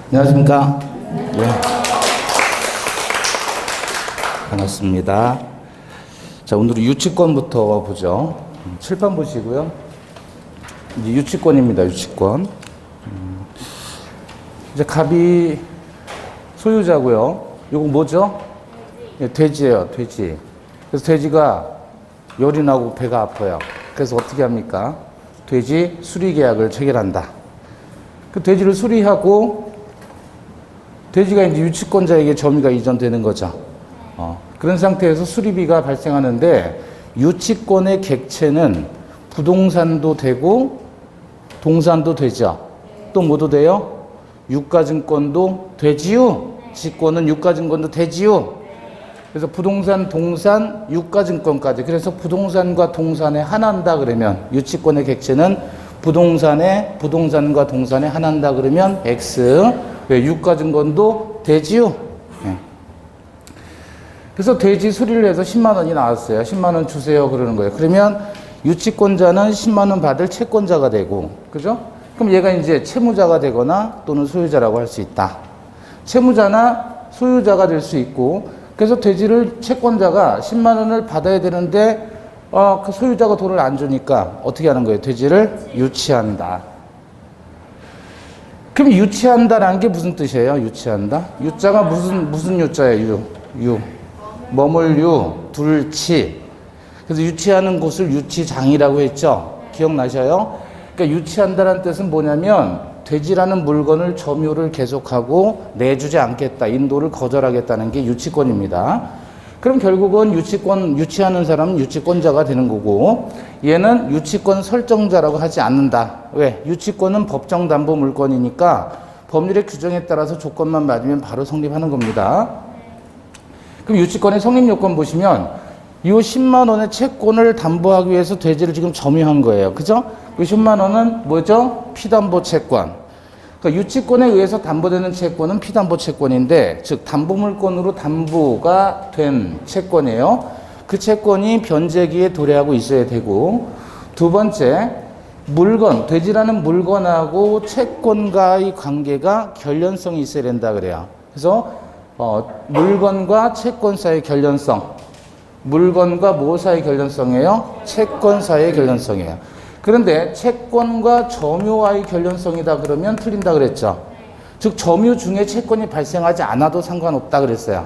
안녕하십니까. 네. 반갑습니다. 자, 오늘은 유치권부터 보죠. 칠판 보시고요. 이제 유치권입니다. 유치권. 이제 갑이 소유자고요. 요거 뭐죠? 네, 돼지예요. 돼지. 그래서 돼지가 열이 나고 배가 아파요. 그래서 어떻게 합니까? 돼지 수리 계약을 체결한다. 그 돼지를 수리하고 돼지가 이제 유치권자에게 점유가 이전되는 거죠. 그런 상태에서 수리비가 발생하는데 유치권의 객체는 부동산도 되고 동산도 되죠. 또 뭐도 돼요? 유가증권도 되지요. 지권은 유가증권도 되지요. 그래서 부동산, 동산, 유가증권까지. 그래서 부동산과 동산에 한한다 그러면 유치권의 객체는 부동산과 동산에 한한다 그러면 X. 왜? 유가증권도 되지요. 네. 그래서 돼지 수리를 해서 10만 원이 나왔어요. 10만 원 주세요 그러는 거예요. 그러면 유치권자는 10만 원 받을 채권자가 되고, 그죠? 그럼 얘가 이제 채무자가 되거나 또는 소유자라고 할 수 있다. 채무자나 소유자가 될 수 있고, 그래서 돼지를 채권자가 10만 원을 받아야 되는데 그 소유자가 돈을 안 주니까 어떻게 하는 거예요? 돼지를 유치한다. 그럼 유치한다라는 게 무슨 뜻이에요? 유치한다? 유자가 무슨 유자예요? 유. 머물 유, 둘치. 그래서 유치하는 곳을 유치장이라고 했죠. 기억나셔요? 그러니까 유치한다는 뜻은 뭐냐면 돼지라는 물건을 점유를 계속하고 내주지 않겠다. 인도를 거절하겠다는 게 유치권입니다. 그럼 결국은 유치하는 사람은 유치권자가 되는 거고, 얘는 유치권 설정자라고 하지 않는다. 왜? 유치권은 법정 담보 물건이니까 법률의 규정에 따라서 조건만 맞으면 바로 성립하는 겁니다. 그럼 유치권의 성립 요건 보시면 이 10만 원의 채권을 담보하기 위해서 돼지를 지금 점유한 거예요. 그죠? 이 10만 원은 뭐죠? 피담보 채권. 그러니까 유치권에 의해서 담보되는 채권은 피담보 채권인데, 즉 담보물권으로 담보가 된 채권이에요. 그 채권이 변제기에 도래하고 있어야 되고, 두 번째, 돼지라는 물건하고 채권과의 관계가 결련성이 있어야 된다 그래요. 그래서 물건과 채권 사이의 결련성. 물건과 뭐 사이의 결련성이에요? 채권 사이의 결련성이에요. 그런데 채권과 점유와의 결련성이다 그러면 틀린다 그랬죠. 즉 점유 중에 채권이 발생하지 않아도 상관없다 그랬어요.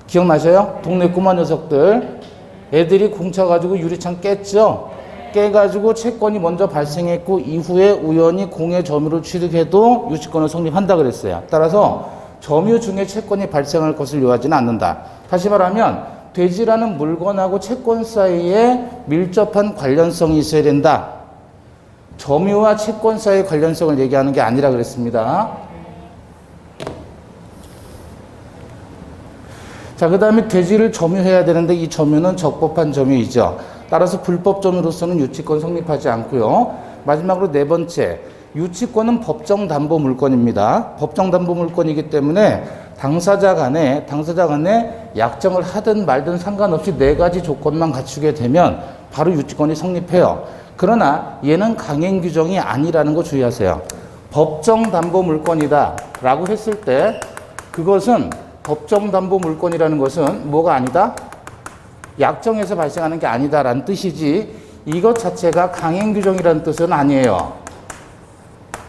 기억나셔요? 동네 꼬마 녀석들 애들이 공차가지고 유리창 깼죠. 깨가지고 채권이 먼저 발생했고 이후에 우연히 공의 점유를 취득해도 유치권을 성립한다 그랬어요. 따라서 점유 중에 채권이 발생할 것을 요하지는 않는다. 다시 말하면 돼지라는 물건하고 채권 사이에 밀접한 관련성이 있어야 된다. 점유와 채권 사이의 관련성을 얘기하는 게 아니라 그랬습니다. 자, 그 다음에 돼지를 점유해야 되는데 이 점유는 적법한 점유이죠. 따라서 불법 점유로서는 유치권 성립하지 않고요. 마지막으로 네 번째, 유치권은 법정 담보 물건입니다. 법정 담보 물건이기 때문에 당사자 간에 약정을 하든 말든 상관없이 네 가지 조건만 갖추게 되면 바로 유치권이 성립해요. 그러나 얘는 강행 규정이 아니라는 거 주의하세요. 법정 담보 물건이다 라고 했을 때 그것은 법정 담보 물건이라는 것은 뭐가 아니다? 약정에서 발생하는 게 아니다라는 뜻이지 이것 자체가 강행 규정이라는 뜻은 아니에요.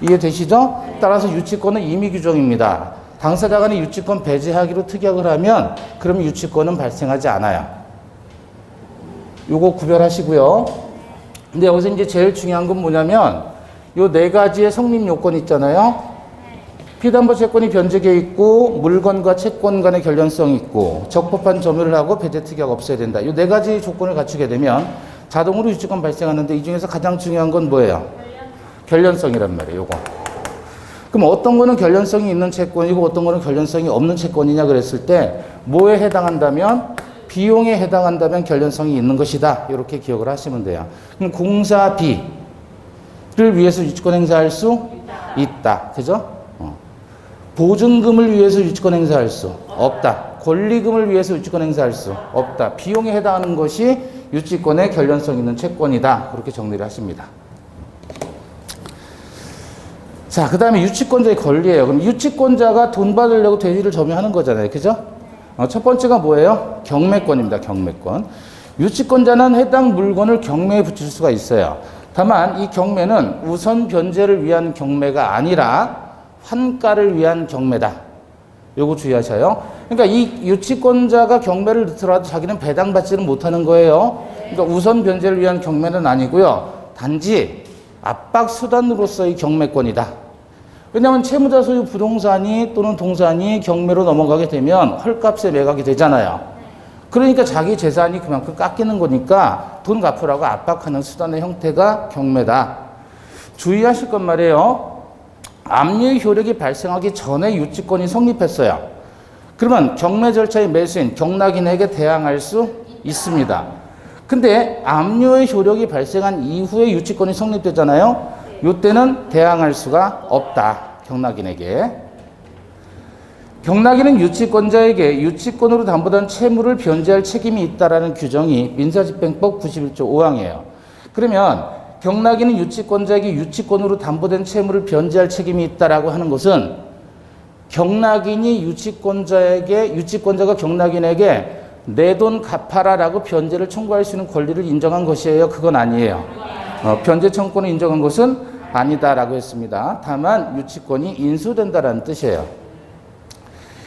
이해되시죠? 따라서 유치권은 임의 규정입니다. 당사자 간의 유치권 배제하기로 특약을 하면 그럼 유치권은 발생하지 않아요. 요거 구별하시고요. 근데 여기서 이제 제일 중요한 건 뭐냐면 요 네 가지의 성립 요건 있잖아요. 피담보 채권이 변제기에 있고 물건과 채권 간의 결련성이 있고 적법한 점유를 하고 배제 특약 없어야 된다. 요 네 가지 조건을 갖추게 되면 자동으로 유치권 발생하는데 이 중에서 가장 중요한 건 뭐예요? 결련성이란 말이에요. 요거. 그럼 어떤 거는 결련성이 있는 채권이고 어떤 거는 결련성이 없는 채권이냐 그랬을 때 뭐에 해당한다면 비용에 해당한다면 결련성이 있는 것이다. 이렇게 기억을 하시면 돼요. 그럼 공사비를 위해서 유치권 행사할 수 있다. 그죠? 보증금을 위해서 유치권 행사할 수 없다. 권리금을 위해서 유치권 행사할 수 없다. 비용에 해당하는 것이 유치권의 결련성 있는 채권이다. 그렇게 정리를 하십니다. 자, 그 다음에 유치권자의 권리예요. 그럼 유치권자가 돈 받으려고 대리를 점유하는 거잖아요. 그죠? 첫 번째가 뭐예요? 경매권입니다. 경매권. 유치권자는 해당 물건을 경매에 붙일 수가 있어요. 다만 이 경매는 우선 변제를 위한 경매가 아니라 환가를 위한 경매다. 요거 주의하셔요. 그러니까 이 유치권자가 경매를 넣더라도 자기는 배당받지는 못하는 거예요. 그러니까 우선 변제를 위한 경매는 아니고요. 단지 압박 수단으로서의 경매권이다. 왜냐하면 채무자 소유 부동산이 또는 동산이 경매로 넘어가게 되면 헐값에 매각이 되잖아요. 그러니까 자기 재산이 그만큼 깎이는 거니까 돈 갚으라고 압박하는 수단의 형태가 경매다. 주의하실 건 말이에요. 압류의 효력이 발생하기 전에 유치권이 성립했어요. 그러면 경매 절차의 매수인, 경락인에게 대항할 수 있습니다. 근데 압류의 효력이 발생한 이후에 유치권이 성립되잖아요. 이때는 대항할 수가 없다. 경락인에게. 경락인은 유치권자에게 유치권으로 담보된 채무를 변제할 책임이 있다라는 규정이 민사집행법 91조 5항이에요. 그러면 경락인은 유치권자에게 유치권으로 담보된 채무를 변제할 책임이 있다라고 하는 것은 경락인이 유치권자가 경락인에게 내 돈 갚아라라고 변제를 청구할 수 있는 권리를 인정한 것이에요. 그건 아니에요. 변제 청구권을 인정한 것은 아니다라고 했습니다. 다만 유치권이 인수된다라는 뜻이에요.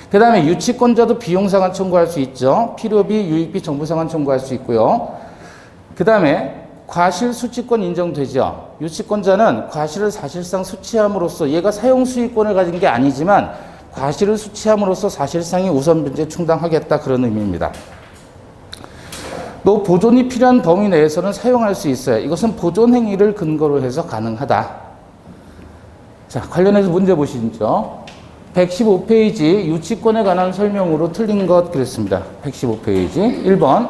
그 다음에 유치권자도 비용상환 청구할 수 있죠. 필요비, 유익비, 정부상환 청구할 수 있고요. 그 다음에 과실수취권 인정되죠. 유치권자는 과실을 사실상 수취함으로써 얘가 사용수익권을 가진 게 아니지만 과실을 수취함으로써 사실상의 우선변제 충당하겠다 그런 의미입니다. 또 보존이 필요한 범위 내에서는 사용할 수 있어요. 이것은 보존행위를 근거로 해서 가능하다. 자, 관련해서 문제 보시죠. 115페이지 유치권에 관한 설명으로 틀린 것 그랬습니다. 115페이지 1번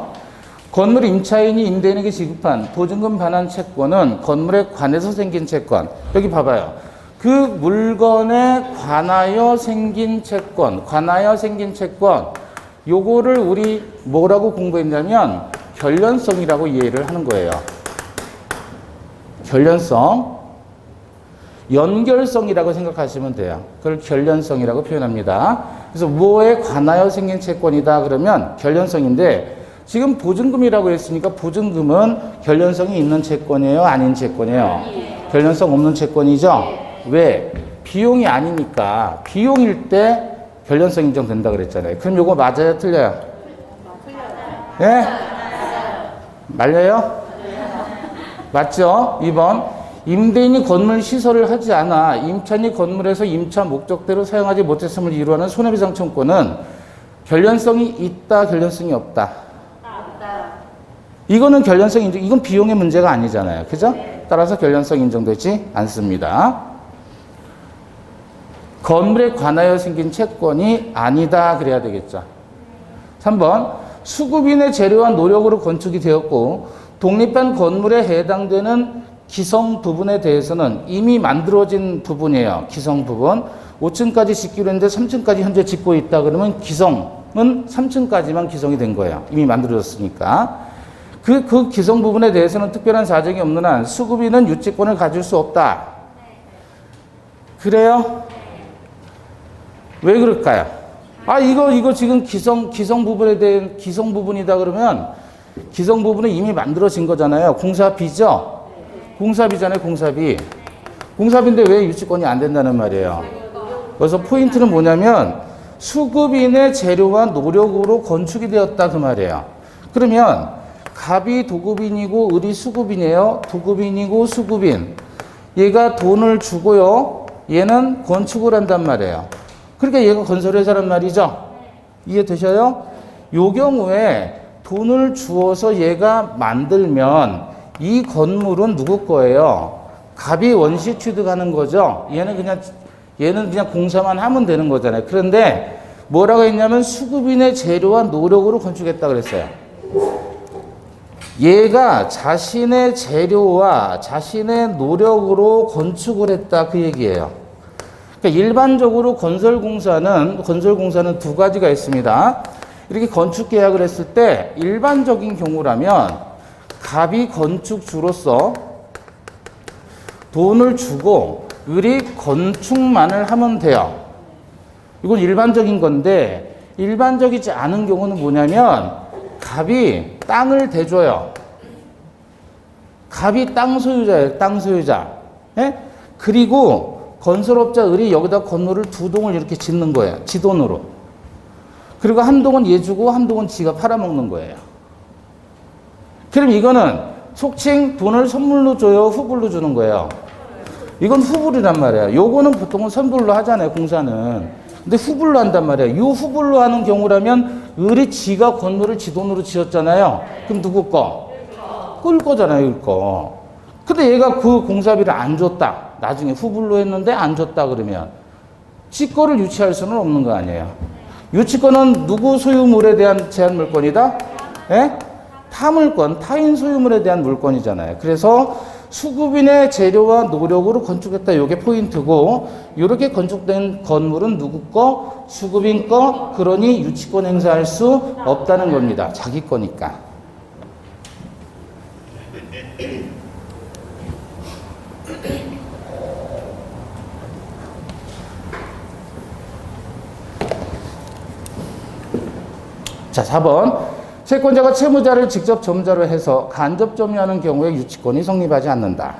건물 임차인이 임대인에게 지급한 보증금 반환 채권은 건물에 관해서 생긴 채권. 여기 봐봐요. 그 물건에 관하여 생긴 채권, 요거를 우리 뭐라고 공부했냐면 결련성이라고 이해를 하는 거예요. 결련성. 연결성이라고 생각하시면 돼요. 그걸 결련성이라고 표현합니다. 그래서 뭐에 관하여 생긴 채권이다 그러면 결련성인데 지금 보증금이라고 했으니까 보증금은 결련성이 있는 채권이에요? 아닌 채권이에요? 결련성 없는 채권이죠? 왜? 비용이 아니니까. 비용일 때 결련성 인정된다 그랬잖아요. 그럼 요거 맞아요? 틀려요? 네? 말려요? 맞죠? 2번. 임대인이 건물 시설을 하지 않아 임차인이 건물에서 임차 목적대로 사용하지 못했음을 이유로 하는 손해배상 청구권은 결련성이 있다, 결련성이 없다? 이거는 결련성 인정, 이건 비용의 문제가 아니잖아요. 그죠? 따라서 결련성 인정되지 않습니다. 건물에 관하여 생긴 채권이 아니다 그래야 되겠죠. 3번 수급인의 재료와 노력으로 건축이 되었고 독립한 건물에 해당되는 기성 부분에 대해서는 이미 만들어진 부분이에요. 기성 부분. 5층까지 짓기로 했는데 3층까지 현재 짓고 있다 그러면 기성은 3층까지만 기성이 된 거예요. 이미 만들어졌으니까. 그 기성 부분에 대해서는 특별한 사정이 없는 한 수급인은 유치권을 가질 수 없다. 그래요? 왜 그럴까요? 이거 지금 기성 부분에 대한 기성 부분이다 그러면 기성 부분은 이미 만들어진 거잖아요. 공사비죠? 공사비잖아요, 공사비. 공사비인데 왜 유치권이 안 된다는 말이에요. 그래서 포인트는 뭐냐면 수급인의 재료와 노력으로 건축이 되었다 그 말이에요. 그러면 갑이 도급인이고 을이 수급인이에요. 도급인이고 수급인. 얘가 돈을 주고요. 얘는 건축을 한단 말이에요. 그러니까 얘가 건설회사란 말이죠. 이해되셔요? 요 경우에 돈을 주어서 얘가 만들면 이 건물은 누구 거예요? 갑이 원시 취득하는 거죠. 얘는 그냥 공사만 하면 되는 거잖아요. 그런데 뭐라고 했냐면 수급인의 재료와 노력으로 건축했다 그랬어요. 얘가 자신의 재료와 자신의 노력으로 건축을 했다 그 얘기예요. 그러니까 일반적으로 건설공사는 두 가지가 있습니다. 이렇게 건축 계약을 했을 때 일반적인 경우라면 갑이 건축주로서 돈을 주고 을이 건축만을 하면 돼요. 이건 일반적인 건데 일반적이지 않은 경우는 뭐냐면 갑이 땅을 대줘요. 갑이 땅 소유자예요. 땅 소유자. 예? 그리고 건설업자 을이 여기다 건물을 두 동을 이렇게 짓는 거예요. 지 돈으로. 그리고 한 동은 얘 주고 한 동은 지가 팔아먹는 거예요. 그럼 이거는 속칭 돈을 선물로 줘요? 후불로 주는 거예요? 이건 후불이란 말이에요. 요거는 보통은 선불로 하잖아요. 공사는. 근데 후불로 한단 말이에요. 요 후불로 하는 경우라면 을이 지가 건물을 지 돈으로 지었잖아요. 그럼 누구 거? 끌 거잖아요. 끌 거. 근데 얘가 그 공사비를 안 줬다. 나중에 후불로 했는데 안 줬다 그러면 지 거를 유치할 수는 없는 거 아니에요. 유치권은 누구 소유물에 대한 제한 물권이다? 예? 타물권, 타인 소유물에 대한 물권이잖아요. 그래서 수급인의 재료와 노력으로 건축했다. 이게 포인트고 이렇게 건축된 건물은 누구 거? 수급인 거. 그러니 유치권 행사할 수 없다는 겁니다. 자기 거니까. 자, 4번. 채권자가 채무자를 직접 점유자로 해서 간접 점유하는 경우에 유치권이 성립하지 않는다.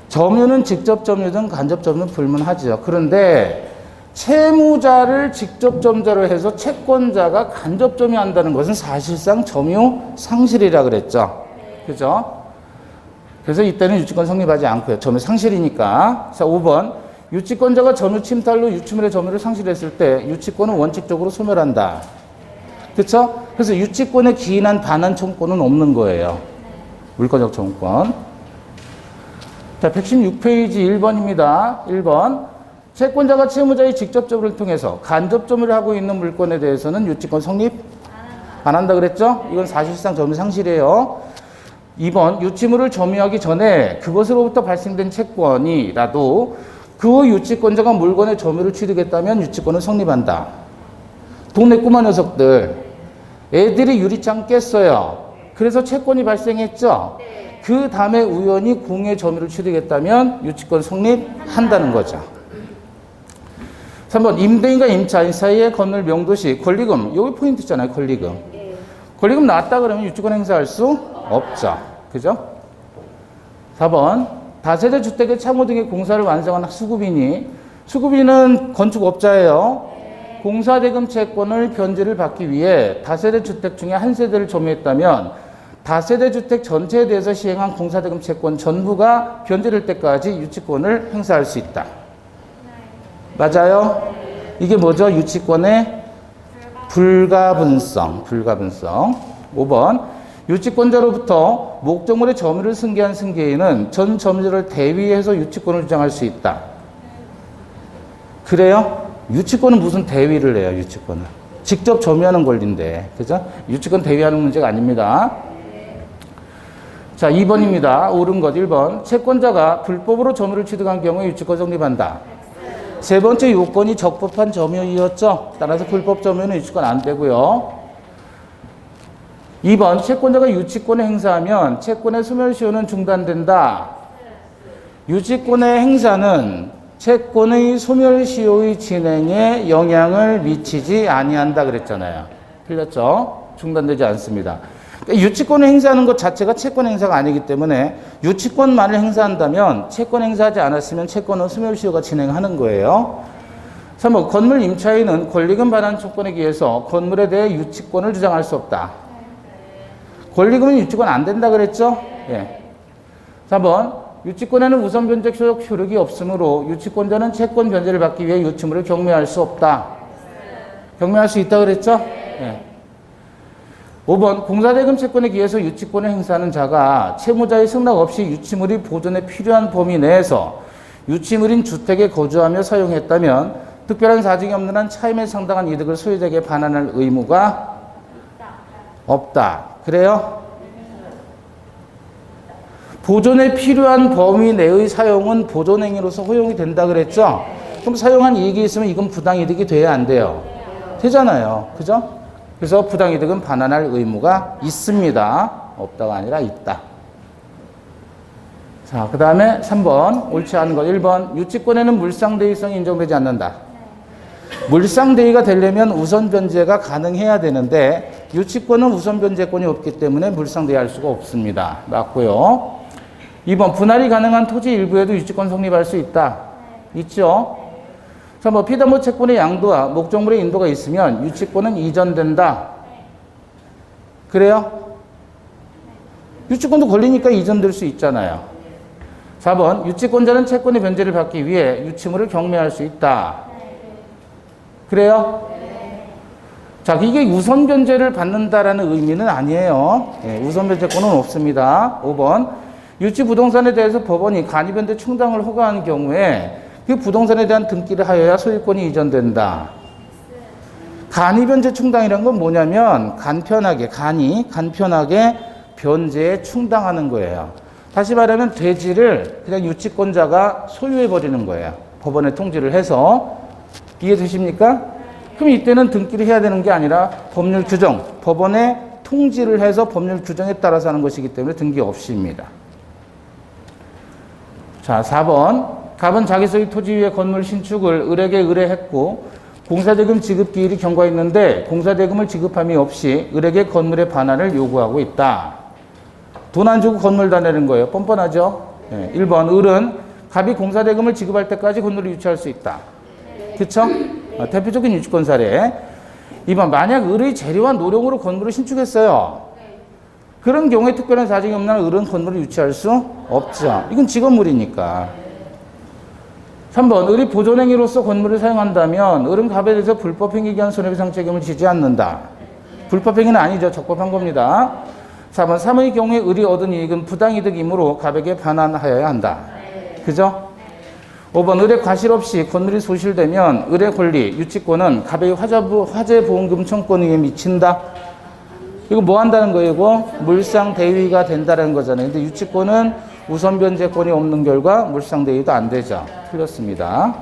점유는 직접 점유든 간접 점유는 불문하죠. 그런데 채무자를 직접 점유자로 해서 채권자가 간접 점유한다는 것은 사실상 점유 상실이라 그랬죠. 그죠? 그래서 이때는 유치권 성립하지 않고요. 점유 상실이니까. 자, 5번. 유치권자가 점유 침탈로 유치물의 점유를 상실했을 때 유치권은 원칙적으로 소멸한다. 그렇죠? 그래서 유치권에 기인한 반환 청구권은 없는 거예요. 물권적 청구권. 자, 116페이지 1번입니다. 1번. 채권자가 채무자의 직접 점유를 통해서 간접 점유를 하고 있는 물권에 대해서는 유치권 성립 안 한다 그랬죠? 이건 사실상 점유 상실이에요. 2번. 유치물을 점유하기 전에 그것으로부터 발생된 채권이라도 그 유치권자가 물건의 점유를 취득했다면 유치권은 성립한다. 동네 꼬마 녀석들. 애들이 유리창 깼어요. 그래서 채권이 발생했죠. 그 다음에 우연히 공의 점유를 취득했다면 유치권 성립한다는 거죠. 3번. 임대인과 임차인 사이의 건물 명도시 권리금. 여기 포인트 있잖아요. 권리금. 권리금 나왔다 그러면 유치권 행사할 수 없죠. 그죠? 4번. 다세대 주택의 창호 등의 공사를 완성한 수급인은 건축업자예요. 공사대금 채권을 변제를 받기 위해 다세대 주택 중에 한 세대를 점유했다면 다세대 주택 전체에 대해서 시행한 공사대금 채권 전부가 변제될 때까지 유치권을 행사할 수 있다. 맞아요? 이게 뭐죠? 유치권의 불가분성. 5번. 유치권자로부터 목적물의 점유를 승계한 승계인은 전 점유자를 대위해서 유치권을 주장할 수 있다. 그래요? 유치권은 무슨 대위를 해요, 유치권은. 직접 점유하는 권리인데. 그죠? 유치권 대위하는 문제가 아닙니다. 자, 2번입니다. 옳은 것 1번. 채권자가 불법으로 점유를 취득한 경우에 유치권 성립한다. 세 번째 요건이 적법한 점유이었죠. 따라서 불법 점유는 유치권 안 되고요. 2번. 채권자가 유치권을 행사하면 채권의 소멸시효는 중단된다. 유치권의 행사는 채권의 소멸시효의 진행에 영향을 미치지 아니한다 그랬잖아요. 틀렸죠? 중단되지 않습니다. 그러니까 유치권을 행사하는 것 자체가 채권 행사가 아니기 때문에 유치권만을 행사한다면 채권 행사하지 않았으면 채권은 소멸시효가 진행하는 거예요. 3번. 건물 임차인은 권리금 반환 청구권에 기해서 건물에 대해 유치권을 주장할 수 없다. 권리금은 유치권 안 된다 그랬죠? 예. 4번. 유치권에는 우선 변제적 효력이 없으므로 유치권자는 채권 변제를 받기 위해 유치물을 경매할 수 없다. 경매할 수 있다 그랬죠? 네. 5번. 공사대금 채권에 기해서 유치권을 행사하는 자가 채무자의 승낙 없이 유치물이 보존에 필요한 범위 내에서 유치물인 주택에 거주하며 사용했다면 특별한 사정이 없는 한 차임에 상당한 이득을 소유자에게 반환할 의무가 없다. 그래요? 보존에 필요한 범위 내의 사용은 보존행위로서 허용이 된다 그랬죠? 그럼 사용한 이익이 있으면 이건 부당이득이 돼야 안 돼요? 되잖아요. 그죠? 그래서 부당이득은 반환할 의무가 있습니다. 없다가 아니라 있다. 자, 그 다음에 3번 옳지 않은 것. 1번 유치권에는 물상대위성이 인정되지 않는다. 물상대위가 되려면 우선변제가 가능해야 되는데 유치권은 우선변제권이 없기 때문에 물상대위할 수가 없습니다. 맞고요. 2번 분할이 가능한 토지 일부에도 유치권 성립할 수 있다. 있죠. 자, 뭐 피담보 채권의 양도와 목적물의 인도가 있으면 유치권은 이전된다. 그래요? 유치권도 걸리니까 이전될 수 있잖아요. 4번 유치권자는 채권의 변제를 받기 위해 유치물을 경매할 수 있다. 그래요? 자, 이게 우선 변제를 받는다라는 의미는 아니에요. 예, 우선 변제권은 없습니다. 5번 유치 부동산에 대해서 법원이 간이변제 충당을 허가하는 경우에 그 부동산에 대한 등기를 하여야 소유권이 이전된다. 간이변제 충당이란 건 뭐냐면 간편하게 변제에 충당하는 거예요. 다시 말하면 대지를 그냥 유치권자가 소유해 버리는 거예요. 법원에 통지를 해서. 이해되십니까? 그럼 이때는 등기를 해야 되는 게 아니라 법률 규정, 법원에 통지를 해서 법률 규정에 따라서 하는 것이기 때문에 등기 없이입니다. 자, 4번 갑은 자기 소유 토지 위에 건물 신축을 을에게 의뢰했고 공사대금 지급 기일이 경과했는데 공사대금을 지급함이 없이 을에게 건물의 반환을 요구하고 있다. 돈 안 주고 건물 다 내는 거예요. 뻔뻔하죠? 네. 1번 을은 갑이 공사대금을 지급할 때까지 건물을 유치할 수 있다. 그쵸? 대표적인 유치권 사례. 2번 만약 을의 재료와 노력으로 건물을 신축했어요. 그런 경우에 특별한 사정이 없는 한 을은 건물을 유치할 수 없죠. 이건 직업물이니까. 3번 을이 보존행위로서 건물을 사용한다면 을은 갑에 대해서 불법행위에 의한 손해배상 책임을 지지 않는다. 불법행위는 아니죠. 적법한 겁니다. 4번 3의 경우에 을이 얻은 이익은 부당이득이므로 갑에게 반환하여야 한다. 그죠? 5번 을의 과실 없이 건물이 소실되면 을의 권리, 유치권은 갑의 화재보험금 청권에 의해 미친다. 이거 뭐 한다는 거예요? 이거 물상대위가 된다는 거잖아요. 근데 유치권은 우선변제권이 없는 결과 물상대위도 안 되죠. 틀렸습니다.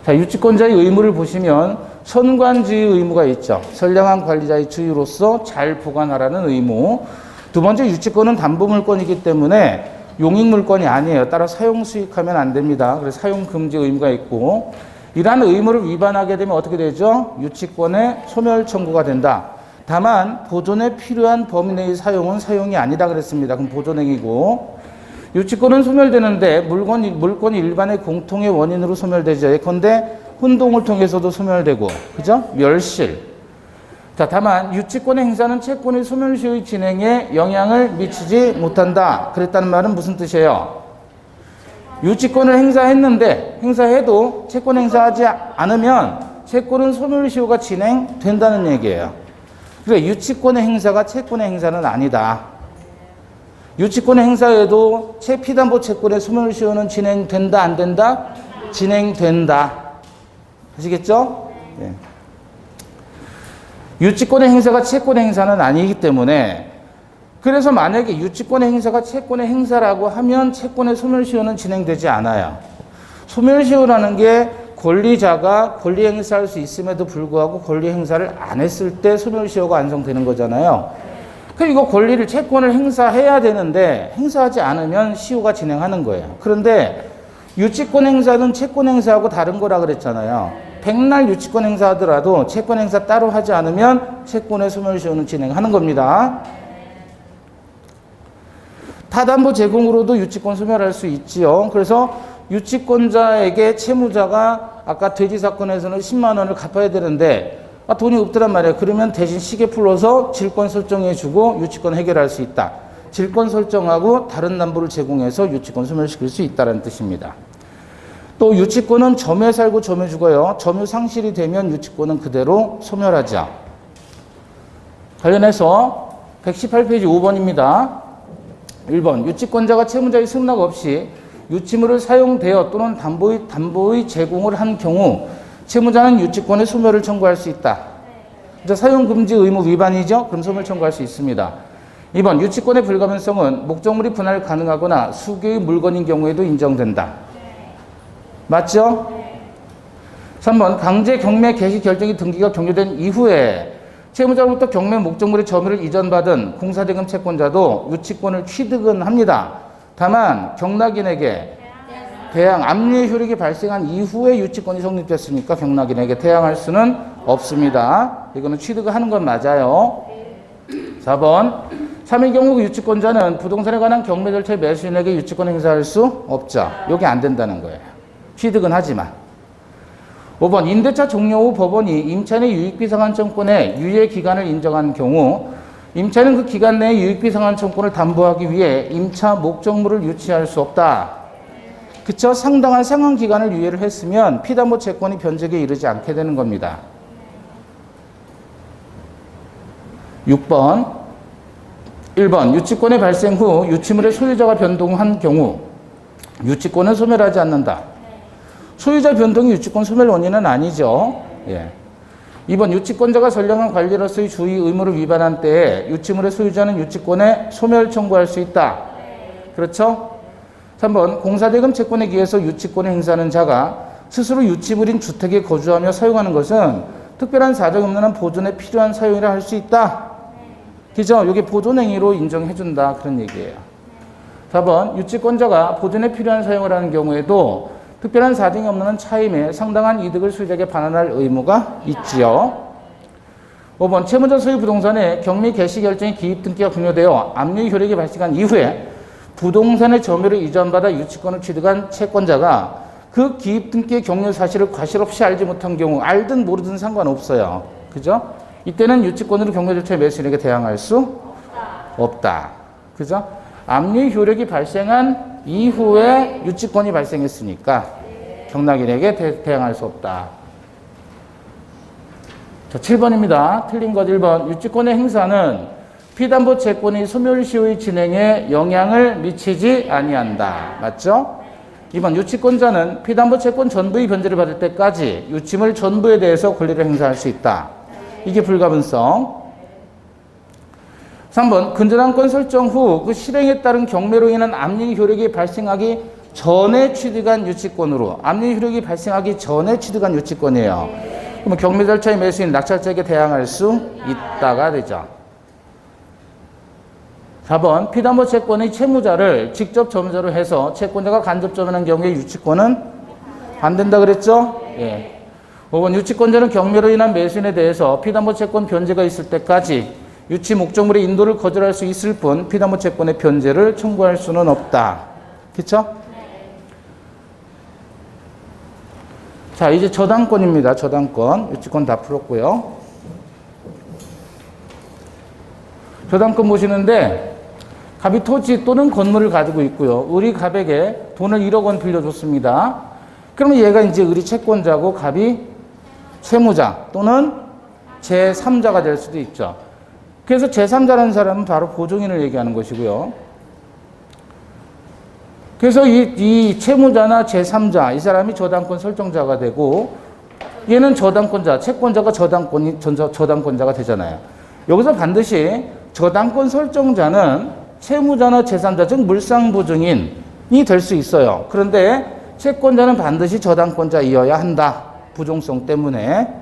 자, 유치권자의 의무를 보시면 선관주의 의무가 있죠. 선량한 관리자의 주의로서 잘 보관하라는 의무. 두 번째, 유치권은 담보물권이기 때문에 용익물권이 아니에요. 따라 사용 수익하면 안 됩니다. 그래서 사용 금지 의무가 있고, 이러한 의무를 위반하게 되면 어떻게 되죠? 유치권의 소멸 청구가 된다. 다만 보존에 필요한 범위 내의 사용은 사용이 아니다 그랬습니다. 그럼 보존행위고, 유치권은 소멸되는데 물건이 일반의 공통의 원인으로 소멸되죠. 예컨대 혼동을 통해서도 소멸되고, 그죠? 멸실. 자, 다만 유치권의 행사는 채권의 소멸시효의 진행에 영향을 미치지 못한다. 그랬다는 말은 무슨 뜻이에요? 유치권을 행사해도 채권 행사하지 않으면 채권은 소멸시효가 진행된다는 얘기예요. 그러니까 유치권의 행사가 채권의 행사는 아니다. 유치권의 행사에도 피담보 채권의 소멸시효는 진행된다, 안 된다? 진행된다. 아시겠죠? 네. 유치권의 행사가 채권의 행사는 아니기 때문에, 그래서 만약에 유치권의 행사가 채권의 행사라고 하면 채권의 소멸시효는 진행되지 않아요. 소멸시효라는 게 권리자가 권리 행사할 수 있음에도 불구하고 권리 행사를 안 했을 때 소멸시효가 완성되는 거잖아요. 그럼 이거 권리를 채권을 행사해야 되는데 행사하지 않으면 시효가 진행하는 거예요. 그런데 유치권 행사는 채권 행사하고 다른 거라 그랬잖아요. 백날 유치권 행사하더라도 채권 행사 따로 하지 않으면 채권의 소멸시효는 진행하는 겁니다. 타담보 제공으로도 유치권 소멸할 수 있지요. 그래서 유치권자에게 채무자가 아까 돼지 사건에서는 10만 원을 갚아야 되는데 돈이 없더란 말이에요. 그러면 대신 시계 풀어서 질권 설정해주고 유치권 해결할 수 있다. 질권 설정하고 다른 담보를 제공해서 유치권 소멸시킬 수 있다는 뜻입니다. 또 유치권은 점유해 살고 점유해 죽어요. 점유 상실이 되면 유치권은 그대로 소멸하죠. 관련해서 118페이지 5번입니다. 1번 유치권자가 채무자의 승낙 없이 유치물을 사용되어 또는 담보의 제공을 한 경우 채무자는 유치권의 소멸을 청구할 수 있다. 사용금지 의무 위반이죠? 그럼 소멸 청구할 수 있습니다. 2번 유치권의 불가변성은 목적물이 분할 가능하거나 수개의 물건인 경우에도 인정된다. 맞죠? 3번 강제 경매 개시 결정이 등기가 종료된 이후에 채무자로부터 경매 목적물의 점유를 이전받은 공사대금 채권자도 유치권을 취득은 합니다. 다만 경락인에게 대항, 압류의 효력이 발생한 이후에 유치권이 성립됐으니까 경락인에게 대항할 수는 없습니다. 이거는 취득을 하는 건 맞아요. 4번 3의 경우 그 유치권자는 부동산에 관한 경매 절차의 매수인에게 유치권 행사할 수 없죠. 이게 안 된다는 거예요. 취득은 하지만. 5번 임대차 종료 후 법원이 임차인의 유익비 상환 청구권의 유예 기간을 인정한 경우 임차인은 그 기간 내에 유익비 상환 청구권을 담보하기 위해 임차 목적물을 유치할 수 없다. 그쵸? 상당한 상환 기간을 유예를 했으면 피담보 채권이 변제에 이르지 않게 되는 겁니다. 6번 1번 유치권의 발생 후 유치물의 소유자가 변동한 경우 유치권은 소멸하지 않는다. 소유자 변동이 유치권 소멸 원인은 아니죠. 예. 2번 유치권자가 선량한 관리로서의 주의 의무를 위반한 때에 유치물의 소유자는 유치권에 소멸 청구할 수 있다. 그렇죠? 3번 공사대금 채권에 기해서 유치권을 행사하는 자가 스스로 유치물인 주택에 거주하며 사용하는 것은 특별한 사정이 없는 한 보존에 필요한 사용이라 할 수 있다. 그죠? 이게 보존행위로 인정해준다. 그런 얘기예요. 4번 유치권자가 보존에 필요한 사용을 하는 경우에도 특별한 사정이 없는 한 차임에 상당한 이득을 소유자에게 반환할 의무가 있지요. 5번 채무자 소유 부동산의 경매 개시 결정의 기입 등기가 종료되어 압류 효력이 발생한 이후에 부동산의 점유를 이전받아 유치권을 취득한 채권자가 그 기입 등기의 경료 사실을 과실 없이 알지 못한 경우 알든 모르든 상관없어요. 그죠? 이때는 유치권으로 경매 절차의 매수인에게 대항할 수 없다. 그죠? 압류 효력이 발생한 이후에 유치권이 발생했으니까 경락인에게 대항할 수 없다. 자, 7번입니다. 틀린 것 1번. 유치권의 행사는 피담보 채권의 소멸 시효의 진행에 영향을 미치지 아니한다. 맞죠? 2번. 유치권자는 피담보 채권 전부의 변제를 받을 때까지 유치물 전부에 대해서 권리를 행사할 수 있다. 이게 불가분성. 3번 근저당권 설정 후 그 실행에 따른 경매로 인한 압류 효력이 발생하기 전에 취득한 유치권으로 압류 효력이 발생하기 전에 취득한 유치권이에요. 그러면 경매 절차의 매수인 낙찰자에게 대항할 수 있다가 되죠. 4번 피담보 채권의 채무자를 직접 점유자로 해서 채권자가 간접 점유하는 경우에 유치권은 안 된다 그랬죠? 예. 5번 유치권자는 경매로 인한 매수인에 대해서 피담보 채권 변제가 있을 때까지 유치 목적물의 인도를 거절할 수 있을 뿐 피담보 채권의 변제를 청구할 수는 없다. 그렇죠? 자, 이제 저당권입니다. 저당권. 유치권 다 풀었고요. 저당권 보시는데 갑이 토지 또는 건물을 가지고 있고요. 을이 갑에게 돈을 1억 원 빌려줬습니다. 그러면 얘가 이제 을이 채권자고 갑이 채무자 또는 제3자가 될 수도 있죠. 그래서 제3자라는 사람은 바로 보증인을 얘기하는 것이고요. 그래서 이 채무자나 제3자, 이 사람이 저당권 설정자가 되고 얘는 저당권자, 채권자가 저당권자가 되잖아요. 여기서 반드시 저당권 설정자는 채무자나 제3자, 즉 물상보증인이 될 수 있어요. 그런데 채권자는 반드시 저당권자이어야 한다. 부종성 때문에.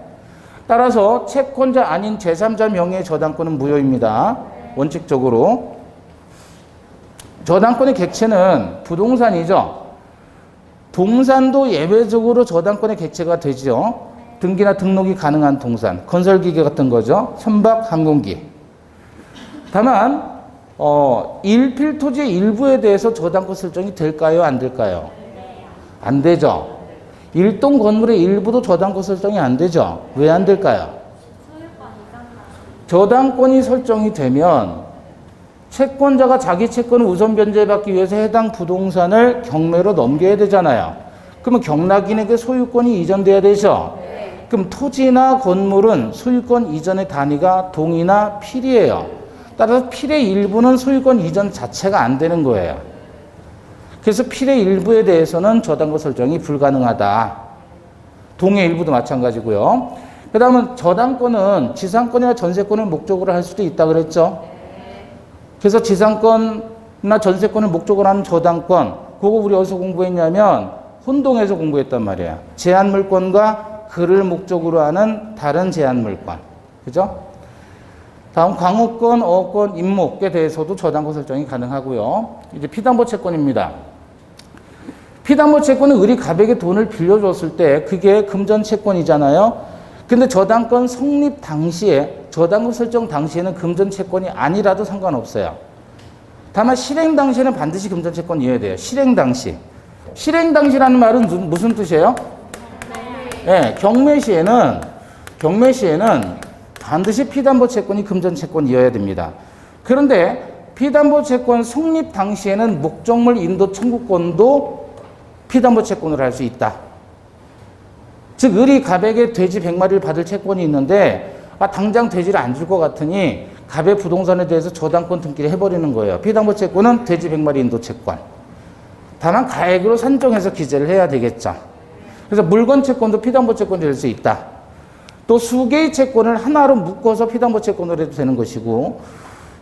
따라서 채권자 아닌 제3자 명의의 저당권은 무효입니다. 원칙적으로. 저당권의 객체는 부동산이죠. 동산도 예외적으로 저당권의 객체가 되죠. 등기나 등록이 가능한 동산, 건설기계 같은 거죠. 선박, 항공기. 다만 일필토지의 일부에 대해서 저당권 설정이 될까요? 안 될까요? 안 되죠. 일동 건물의 일부도 저당권 설정이 안 되죠. 왜 안 될까요? 저당권이 설정이 되면 채권자가 자기 채권을 우선 변제받기 위해서 해당 부동산을 경매로 넘겨야 되잖아요. 그러면 경락인에게 소유권이 이전돼야 되죠. 그럼 토지나 건물은 소유권 이전의 단위가 동이나 필이에요. 따라서 필의 일부는 소유권 이전 자체가 안 되는 거예요. 그래서 필의 일부에 대해서는 저당권 설정이 불가능하다. 동의 일부도 마찬가지고요. 그 다음은 저당권은 전세권을 목적으로 할 수도 있다 그랬죠. 그래서 지상권이나 전세권을 목적으로 하는 저당권, 그거 우리 어디서 공부했냐면 혼동에서 공부했단 말이에요. 제한물권과 그를 목적으로 하는 다른 제한물권. 그죠? 다음 광호권, 어권, 임목에 대해서도 저당권 설정이 가능하고요. 이제 피담보 채권입니다. 피담보 채권은 을이 갑에게 돈을 빌려줬을 때 그게 금전 채권이잖아요. 근데 저당권 성립 당시에 저당권 설정 당시에는 금전 채권이 아니라도 상관없어요. 다만 실행 당시에는 반드시 금전 채권이어야 돼요. 실행 당시. 실행 당시라는 말은 무슨 뜻이에요? 네, 경매 시에는 반드시 피담보 채권이 금전 채권이어야 됩니다. 그런데 피담보 채권 성립 당시에는 목적물 인도 청구권도 피담보 채권으로 할 수 있다. 즉 을이 갑에게 돼지 100마리를 받을 채권이 있는데 당장 돼지를 안 줄 것 같으니 갑의 부동산에 대해서 저당권 등기를 해버리는 거예요. 피담보 채권은 돼지 100마리 인도 채권. 다만 가액으로 산정해서 기재를 해야 되겠죠. 그래서 물건 채권도 피담보 채권이 될 수 있다. 또 수개의 채권을 하나로 묶어서 피담보 채권으로 해도 되는 것이고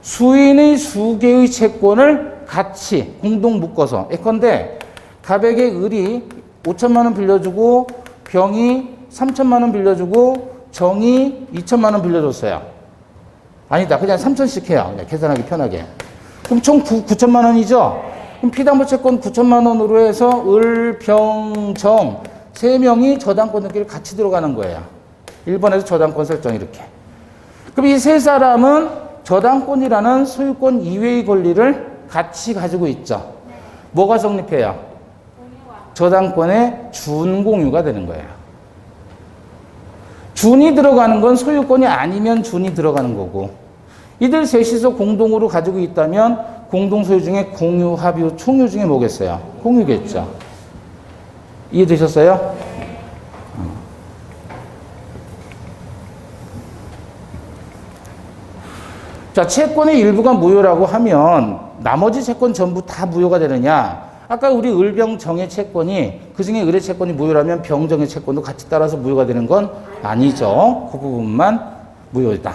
수인의 수개의 채권을 같이 공동 묶어서 예컨대 갑에게 을이 5천만 원 빌려주고 병이 3천만 원 빌려주고 정이 2천만 원 빌려줬어요. 아니다. 그냥 3천씩 해요. 그냥 계산하기 편하게. 그럼 총 9천만 원이죠? 그럼 피담보 채권 9천만 원으로 해서 을, 병, 정 3명이 저당권 등기를 같이 들어가는 거예요. 1번에서 저당권 설정 이렇게. 그럼 이 세 사람은 저당권이라는 소유권 이외의 권리를 같이 가지고 있죠. 뭐가 성립해요? 저당권의 준공유가 되는 거예요. 준이 들어가는 건 소유권이 아니면 준이 들어가는 거고 이들 셋이서 공동으로 가지고 있다면 공동소유 중에 공유, 합유, 총유 중에 뭐겠어요? 공유겠죠. 이해되셨어요? 자, 채권의 일부가 무효라고 하면 나머지 채권 전부 다 무효가 되느냐? 아까 우리 을병정의 채권이 그중에 을의 채권이 무효라면 병정의 채권도 같이 따라서 무효가 되는 건 아니죠. 그 부분만 무효다.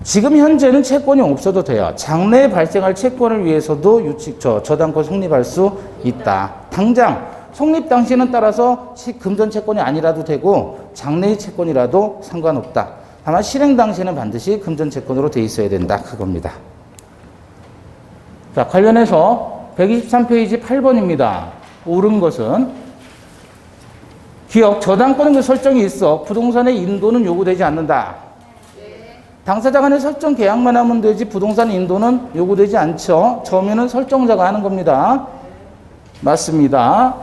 지금 현재는 채권이 없어도 돼요. 장래에 발생할 채권을 위해서도 저당권 성립할 수 있다. 당장 성립 당시에는 따라서 금전 채권이 아니라도 되고 장래의 채권이라도 상관없다. 다만 실행 당시에는 반드시 금전 채권으로 돼 있어야 된다. 그겁니다. 자, 관련해서 123페이지 8번입니다. 옳은 것은 기억, 저당권은 그 설정이 있어 부동산의 인도는 요구되지 않는다. 당사자 간의 설정 계약만 하면 되지 부동산 인도는 요구되지 않죠. 처음에는 설정자가 하는 겁니다. 맞습니다.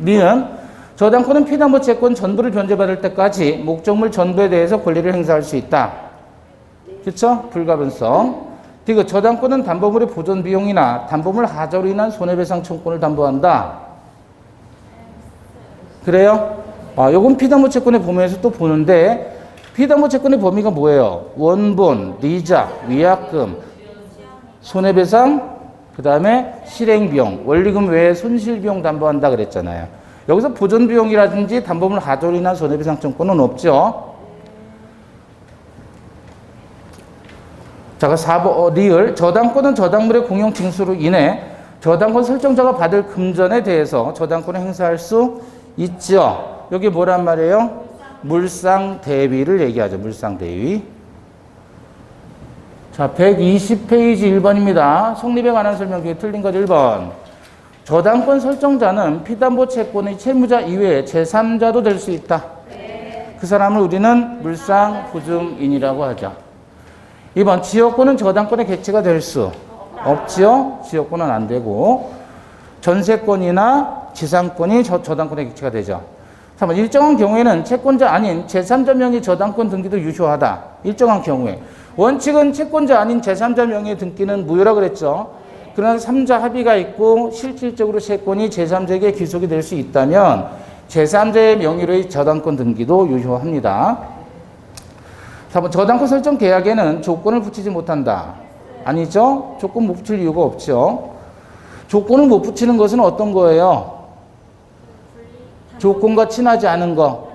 B는 저당권은 피담보 채권 전부를 변제받을 때까지 목적물 전부에 대해서 권리를 행사할 수 있다. 그렇죠? 불가변성. D가 저당권은 담보물의 보존 비용이나 담보물 하자로 인한 손해배상 청구권을 담보한다. 그래요? 요건 피담보 채권의 범위에서 또 보는데 피담보 채권의 범위가 뭐예요? 원본, 이자, 위약금, 손해배상, 그 다음에 실행비용, 원리금 외에 손실비용 담보한다 그랬잖아요. 여기서 보존비용이라든지 담보물 하자로 인한 손해배상 청구권은 없죠. 자, 4번, 리을. 저당권은 저당물의 공용 징수로 인해 저당권 설정자가 받을 금전에 대해서 저당권을 행사할 수 있죠. 여기 뭐란 말이에요? 물상대위를 얘기하죠. 물상대위. 자, 120페이지 1번입니다. 성립에 관한 설명 중에 틀린 것 1번. 저당권 설정자는 피담보 채권의 채무자 이외에 제3자도 될 수 있다. 그 사람을 우리는 물상부증인이라고 하죠. 2번, 지역권은 저당권의 객체가 될 수 없지요. 지역권은 안 되고 전세권이나 지상권이 저당권의 객체가 되죠. 3번, 일정한 경우에는 채권자 아닌 제3자 명의 저당권 등기도 유효하다. 일정한 경우에. 원칙은 채권자 아닌 제3자 명의 등기는 무효라 그랬죠. 그러나 3자 합의가 있고 실질적으로 채권이 제3자에게 귀속이 될 수 있다면 제3자의 명의로의 저당권 등기도 유효합니다. 4번, 저당권 설정 계약에는 조건을 붙이지 못한다. 아니죠? 조건 못 붙일 이유가 없죠. 조건을 못 붙이는 것은 어떤 거예요? 조건과 친하지 않은 거,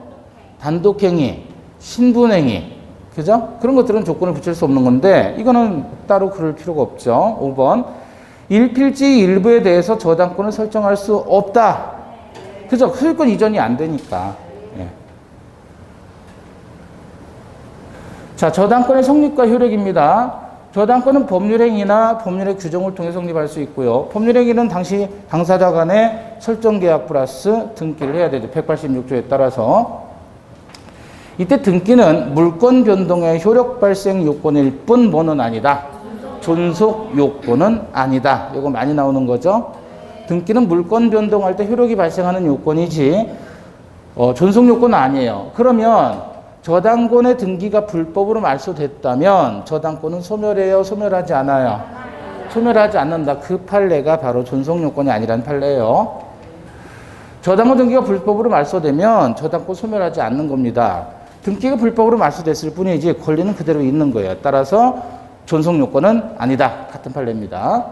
단독행위, 신분행위, 그죠? 그런 것들은 조건을 붙일 수 없는 건데 이거는 따로 그럴 필요가 없죠. 5번, 일필지 일부에 대해서 저당권을 설정할 수 없다. 그죠? 소유권 이전이 안 되니까. 예. 자, 저당권의 성립과 효력입니다. 저당권은 법률행위나 법률의 규정을 통해 성립할 수 있고요. 법률행위는 당시 당사자 간의 설정계약 플러스 등기를 해야 되죠. 186조에 따라서. 이때 등기는 물권 변동의 효력 발생 요건일 뿐 뭐는 아니다. 존속 요건은 아니다. 이거 많이 나오는 거죠. 등기는 물권 변동할 때 효력이 발생하는 요건이지 존속 요건은 아니에요. 그러면 저당권의 등기가 불법으로 말소됐다면 저당권은 소멸해요? 소멸하지 않아요? 소멸하지 않는다. 그 판례가 바로 존속 요건이 아니라는 판례예요. 저당권 등기가 불법으로 말소되면 저당권 소멸하지 않는 겁니다. 등기가 불법으로 말소됐을 뿐이지 권리는 그대로 있는 거예요. 따라서 존속 요건은 아니다. 같은 판례입니다.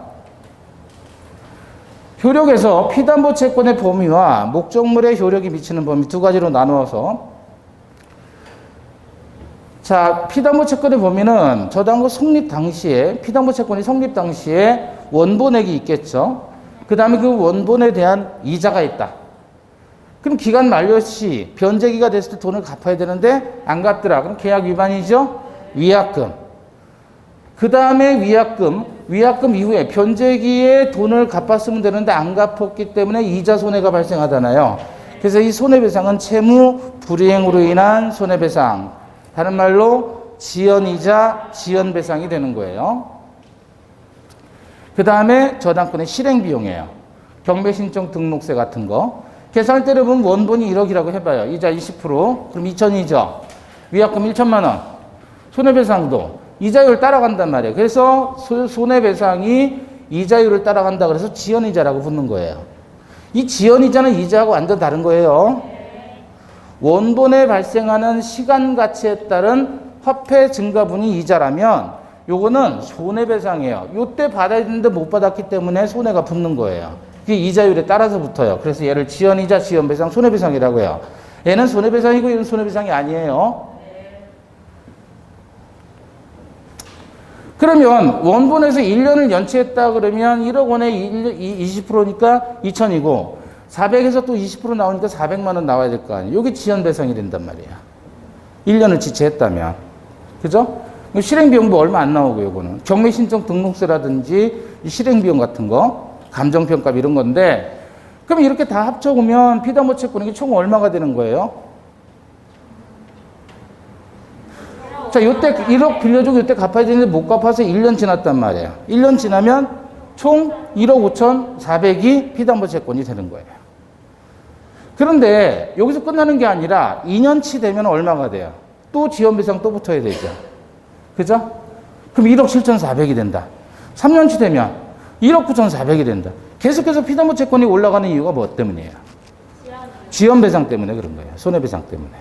효력에서 피담보 채권의 범위와 목적물의 효력이 미치는 범위 두 가지로 나누어서 자, 피담보 채권의 범위는 저당권 성립 당시에 피담보 채권이 성립 당시에 원본액이 있겠죠. 그 다음에 그 원본에 대한 이자가 있다. 그럼 기간 만료 시 변제기가 됐을 때 돈을 갚아야 되는데 안 갚더라. 그럼 계약 위반이죠. 위약금. 그 다음에 위약금 이후에 변제기에 돈을 갚았으면 되는데 안 갚았기 때문에 이자 손해가 발생하잖아요. 그래서 이 손해배상은 채무 불이행으로 인한 손해배상. 다른 말로 지연이자 지연배상이 되는 거예요. 그 다음에 저당권의 실행비용이에요. 경매신청 등록세 같은 거. 계산을 때려보면 원본이 1억이라고 해봐요. 이자 20%. 그럼 2천이죠. 위약금 1천만 원. 손해배상도 이자율 따라간단 말이에요. 그래서 손해배상이 이자율을 따라간다 그래서 지연이자라고 붙는 거예요. 이 지연이자는 이자하고 완전 다른 거예요. 원본에 발생하는 시간 가치에 따른 화폐 증가분이 이자라면 요거는 손해배상이에요. 요때 받아야 되는데 못 받았기 때문에 손해가 붙는 거예요. 그게 이자율에 따라서 붙어요. 그래서 얘를 지연이자, 지연배상, 손해배상이라고 해요. 얘는 손해배상이고 얘는 손해배상이 아니에요. 그러면 원본에서 1년을 연체했다 그러면 1억 원에 20%니까 2천이고 400에서 또 20% 나오니까 400만 원 나와야 될 거 아니에요. 이게 지연배상이 된단 말이에요. 1년을 지체했다면. 그죠? 실행비용도 얼마 안 나오고 요거는. 경매신청 등록세라든지 실행비용 같은 거, 감정평가 이런 건데 그럼 이렇게 다 합쳐보면 피담보 채권이 총 얼마가 되는 거예요? 자, 요때 1억 빌려주고 요때 갚아야 되는데 못 갚아서 1년 지났단 말이에요. 1년 지나면 총 1억 5,400이 피담보 채권이 되는 거예요. 그런데 여기서 끝나는 게 아니라 2년치 되면 얼마가 돼요? 또 지연배상 또 붙어야 되죠. 그죠? 그럼 1억 7,400이 된다. 3년치 되면 1억 9,400이 된다. 계속해서 피담보 채권이 올라가는 이유가 뭐 때문이에요? 지연배상 때문에 그런 거예요. 손해배상 때문에.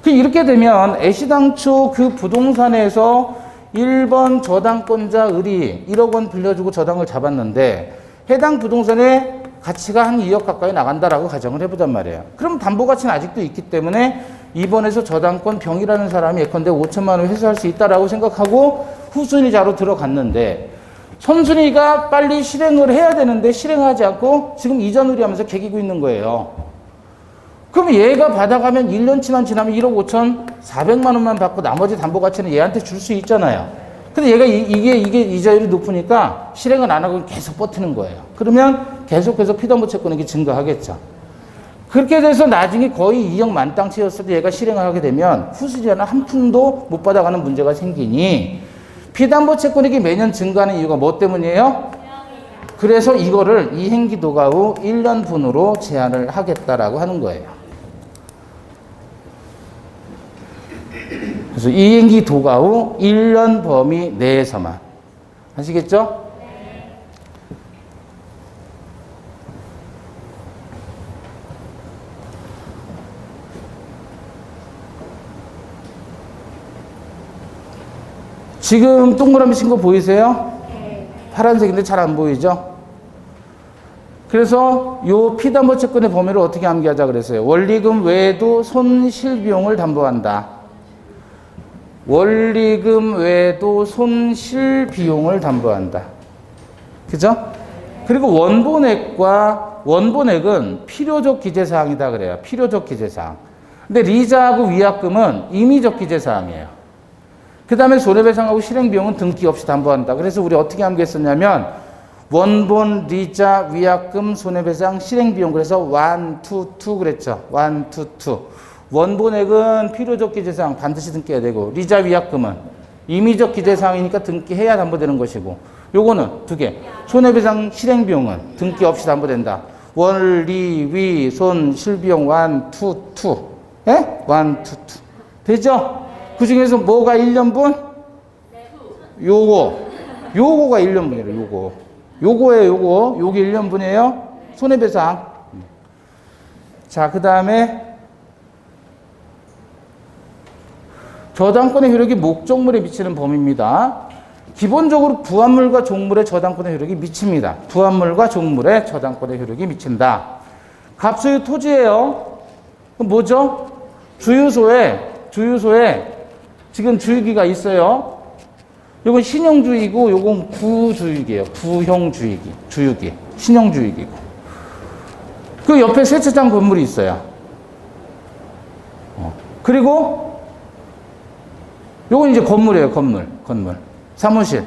이렇게 되면 애시당초 그 부동산에서 1번 저당권자 을이 1억 원 빌려주고 저당을 잡았는데 해당 부동산의 가치가 한 2억 가까이 나간다라고 가정을 해보단 말이에요. 그럼 담보가치는 아직도 있기 때문에 이번에서 저당권 병이라는 사람이 예컨대 5천만 원 회수할 수 있다라고 생각하고 후순위자로 들어갔는데 선순위가 빨리 실행을 해야 되는데 실행하지 않고 지금 이전우리 하면서 개기고 있는 거예요. 그럼 얘가 받아가면 1년치만 지나면 1억 5,400만 원만 받고 나머지 담보가치는 얘한테 줄 수 있잖아요. 근데 얘가 이게 이자율이 높으니까 실행은 안 하고 계속 버티는 거예요. 그러면 계속해서 피담보 채권액이 증가하겠죠. 그렇게 돼서 나중에 거의 2억 만땅치였을 때 얘가 실행을 하게 되면 후수리자는 한 푼도 못 받아가는 문제가 생기니 피담보 채권액이 매년 증가하는 이유가 뭐 때문이에요? 그래서 이거를 이행기 도가 후 1년분으로 제한을 하겠다라고 하는 거예요. 그래서 이행기 도가 후 1년 범위 내에서만. 아시겠죠? 네. 지금 동그라미 친 거 보이세요? 네. 파란색인데 잘 안 보이죠? 그래서 요 피담보 채권의 범위를 어떻게 암기하자 그랬어요? 원리금 외에도 손실비용을 담보한다. 원리금 외에도 손실비용을 담보한다. 그죠? 그리고 원본액은 필요적 기재사항이다 그래요. 필요적 기재사항. 근데 리자하고 위약금은 임의적 기재사항이에요. 그 다음에 손해배상하고 실행비용은 등기 없이 담보한다. 그래서 우리 어떻게 암기했었냐면 원본, 리자, 위약금, 손해배상, 실행비용. 그래서 1, 2, 2 그랬죠. 1, 2, 2. 원본액은 필요적 기재사항 반드시 등기해야 되고, 리자, 위약금은 임의적 기재사항이니까 등기해야 담보되는 것이고, 요거는 두 개. 손해배상, 실행비용은 등기 없이 담보된다. 원, 리, 위, 손, 실비용 1, 2, 2. 예? 1, 2, 2. 되죠? 그 중에서 뭐가 1년분? 요거가 1년분이래요, 요거. 요거예요, 요거. 요게 1년분이에요. 손해배상. 자, 그 다음에 저당권의 효력이 목적물에 미치는 범위입니다. 기본적으로 부합물과 종물의 저당권의 효력이 미칩니다. 부합물과 종물의 저당권의 효력이 미친다. 갑소유 토지예요. 그럼 뭐죠? 주유소에 지금 주유기가 있어요. 요건 신형주유기고 요건 구주유기예요. 구형 주유기. 신형주유기고. 그 옆에 세차장 건물이 있어요. 그리고 요건 이제 건물이에요. 건물. 사무실.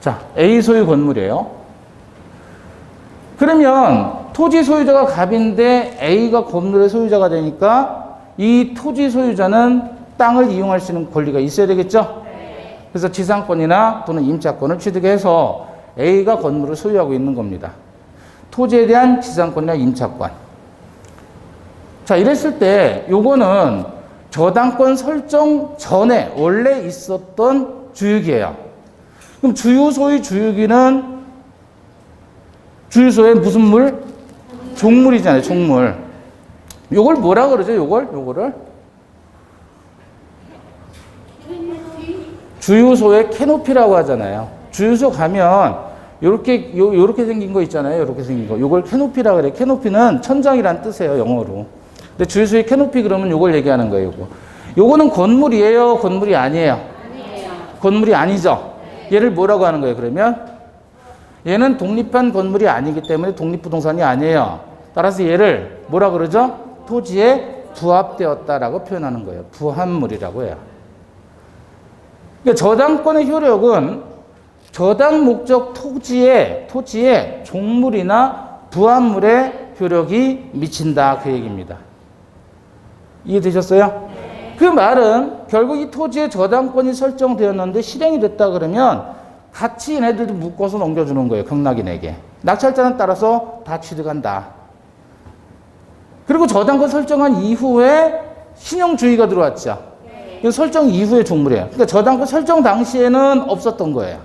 자, A 소유 건물이에요. 그러면 토지 소유자가 갑인데 A가 건물의 소유자가 되니까 이 토지 소유자는 땅을 이용할 수 있는 권리가 있어야 되겠죠? 그래서 지상권이나 또는 임차권을 취득해서 A가 건물을 소유하고 있는 겁니다. 토지에 대한 지상권이나 임차권. 자, 이랬을 때 요거는 저당권 설정 전에 원래 있었던 주유기예요. 그럼 주유소의 주유기는 주유소의 무슨 물? 종물이잖아요, 종물. 요걸 뭐라 그러죠, 요거를? 주유소의 캐노피라고 하잖아요. 주유소 가면 요렇게 생긴 거 있잖아요. 요렇게 생긴 거. 요걸 캐노피라 그래. 캐노피는 천장이란 뜻이에요, 영어로. 근데 주유소의 캐노피 그러면 요걸 얘기하는 거예요, 요거는 건물이에요, 건물이 아니에요? 건물이 아니죠. 얘를 뭐라고 하는 거예요, 그러면? 얘는 독립한 건물이 아니기 때문에 독립부동산이 아니에요. 따라서 얘를 뭐라 그러죠? 토지에 부합되었다라고 표현하는 거예요. 부합물이라고 해요. 그러니까 저당권의 효력은 저당 목적 토지에 종물이나 부합물의 효력이 미친다, 그 얘기입니다. 이해되셨어요? 그 말은 결국 이 토지에 저당권이 설정되었는데 실행이 됐다 그러면 같이 얘네들도 묶어서 넘겨주는 거예요, 경락인에게. 낙찰자는 따라서 다 취득한다. 그리고 저당권 설정한 이후에 신용주의가 들어왔죠. 설정 이후의 종물이에요. 그러니까 저당권 설정 당시에는 없었던 거예요.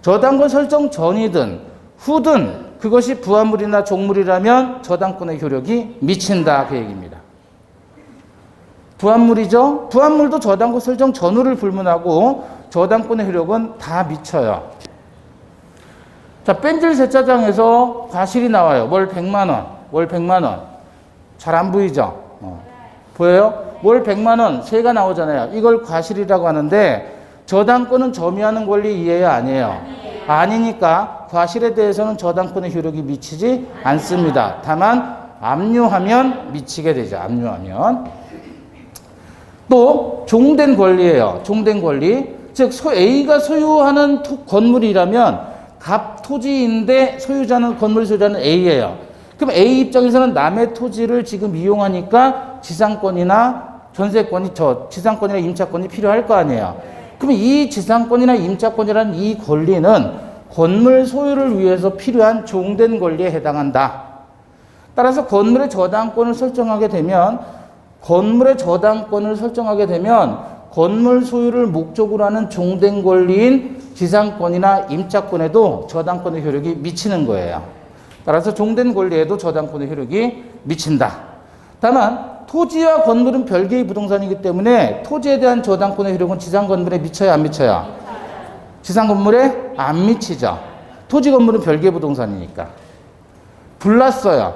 저당권 설정 전이든 후든 그것이 부합물이나 종물이라면 저당권의 효력이 미친다, 그 얘기입니다. 부합물이죠. 부합물도 저당권 설정 전후를 불문하고 저당권의 효력은 다 미쳐요. 자, 뺀질 세차장에서 과실이 나와요. 월 100만 원. 잘 안 보이죠? 보여요? 월 100만 원 세가 나오잖아요. 이걸 과실이라고 하는데 저당권은 점유하는 권리 이해요, 아니에요? 아니니까 과실에 대해서는 저당권의 효력이 미치지 않습니다. 다만 압류하면 미치게 되죠. 압류하면. 또 종된 권리예요. 종된 권리. 즉 A가 소유하는 건물이라면 갑 토지인데 건물 소유자는 A예요. 그럼 A 입장에서는 남의 토지를 지금 이용하니까 지상권이나 지상권이나 임차권이 필요할 거 아니에요. 그럼 이 지상권이나 임차권이라는 이 권리는 건물 소유를 위해서 필요한 종된 권리에 해당한다. 따라서 건물의 저당권을 설정하게 되면 건물 소유를 목적으로 하는 종된 권리인 지상권이나 임차권에도 저당권의 효력이 미치는 거예요. 따라서 종된 권리에도 저당권의 효력이 미친다. 다만 토지와 건물은 별개의 부동산이기 때문에 토지에 대한 저당권의 효력은 지상 건물에 미쳐요, 안 미쳐요? 지상 건물에 안 미치죠. 토지 건물은 별개의 부동산이니까. 불났어요.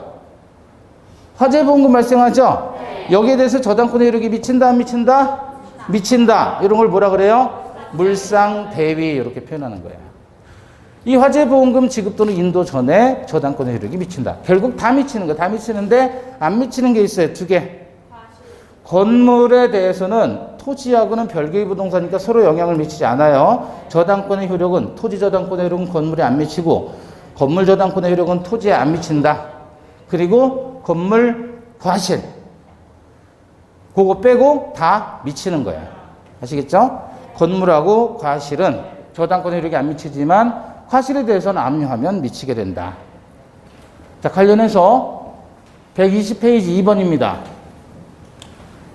화재 보험금 발생하죠? 여기에 대해서 저당권의 효력이 미친다, 안 미친다? 미친다. 이런 걸 뭐라 그래요? 물상 대위, 이렇게 표현하는 거예요. 이 화재 보험금 지급 또는 인도 전에 저당권의 효력이 미친다. 결국 다 미치는 거예요. 다 미치는데 안 미치는 게 있어요. 두 개. 건물에 대해서는 토지하고는 별개의 부동산이니까 서로 영향을 미치지 않아요. 저당권의 효력은 토지 저당권의 효력은 건물에 안 미치고 건물 저당권의 효력은 토지에 안 미친다. 그리고 건물 과실 그거 빼고 다 미치는 거예요. 아시겠죠? 건물하고 과실은 저당권의 효력이 안 미치지만 과실에 대해서는 압류하면 미치게 된다. 자, 관련해서 120페이지 2번입니다.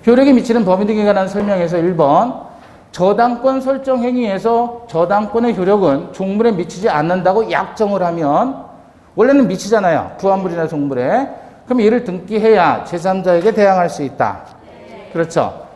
효력이 미치는 범위 등에 관한 설명에서 1번 저당권 설정 행위에서 저당권의 효력은 종물에 미치지 않는다고 약정을 하면 원래는 미치잖아요. 부합물이나 종물에. 그럼 이를 등기해야 제3자에게 대항할 수 있다. 그렇죠.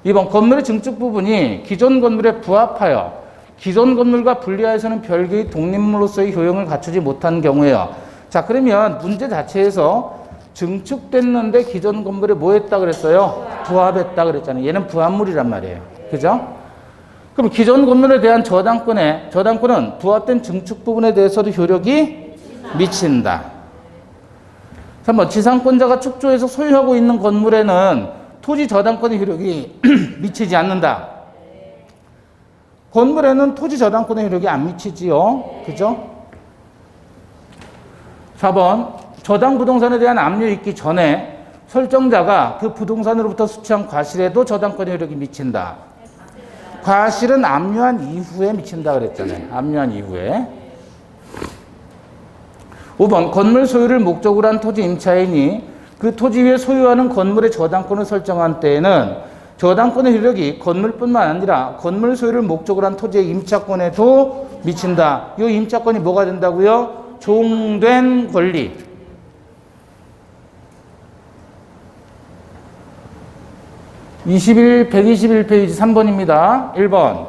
2번 건물의 증축 부분이 기존 건물에 부합하여 기존 건물과 분리하여서는 별개의 독립물로서의 효용을 갖추지 못한 경우에요. 자, 그러면 문제 자체에서 증축됐는데 기존 건물에 뭐 했다 그랬어요? 부합했다 그랬잖아요. 얘는 부합물이란 말이에요. 그죠? 그럼 기존 건물에 대한 저당권은 부합된 증축 부분에 대해서도 효력이 미친다. 3번 지상권자가 축조해서 소유하고 있는 건물에는 토지 저당권의 효력이 미치지 않는다. 건물에는 토지 저당권의 효력이 안 미치지요. 그죠? 4번 저당 부동산에 대한 압류 있기 전에 설정자가 그 부동산으로부터 수취한 과실에도 저당권의 효력이 미친다. 과실은 압류한 이후에 미친다 그랬잖아요. 압류한 이후에. 5번 건물 소유를 목적으로 한 토지 임차인이 그 토지 위에 소유하는 건물의 저당권을 설정한 때에는 저당권의 효력이 건물뿐만 아니라 건물 소유를 목적으로 한 토지의 임차권에도 미친다. 이 임차권이 뭐가 된다고요? 종된 권리. 121페이지 3번입니다. 1번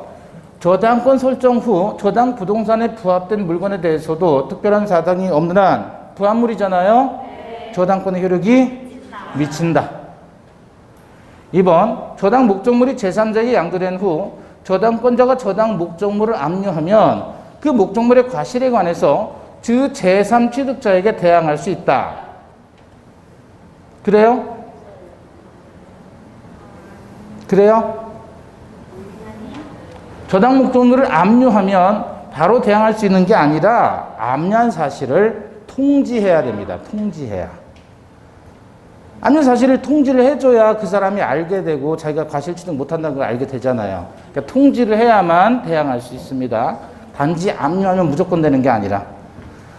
저당권 설정 후 저당 부동산에 부합된 물건에 대해서도 특별한 사당이 없는 한 부합물이잖아요. 저당권의 효력이 미친다. 2번 저당 목적물이 제3자에게 양도된 후 저당권자가 저당 목적물을 압류하면 그 목적물의 과실에 관해서 그 제3취득자에게 대항할 수 있다. 그래요? 그래요? 저당 목적물을 압류하면 바로 대항할 수 있는 게 아니라 압류한 사실을 통지해야 됩니다. 통지해야. 압류 사실을 통지를 해줘야 그 사람이 알게 되고 자기가 과실취득 못한다는 걸 알게 되잖아요. 그러니까 통지를 해야만 대항할 수 있습니다. 단지 압류하면 무조건 되는 게 아니라.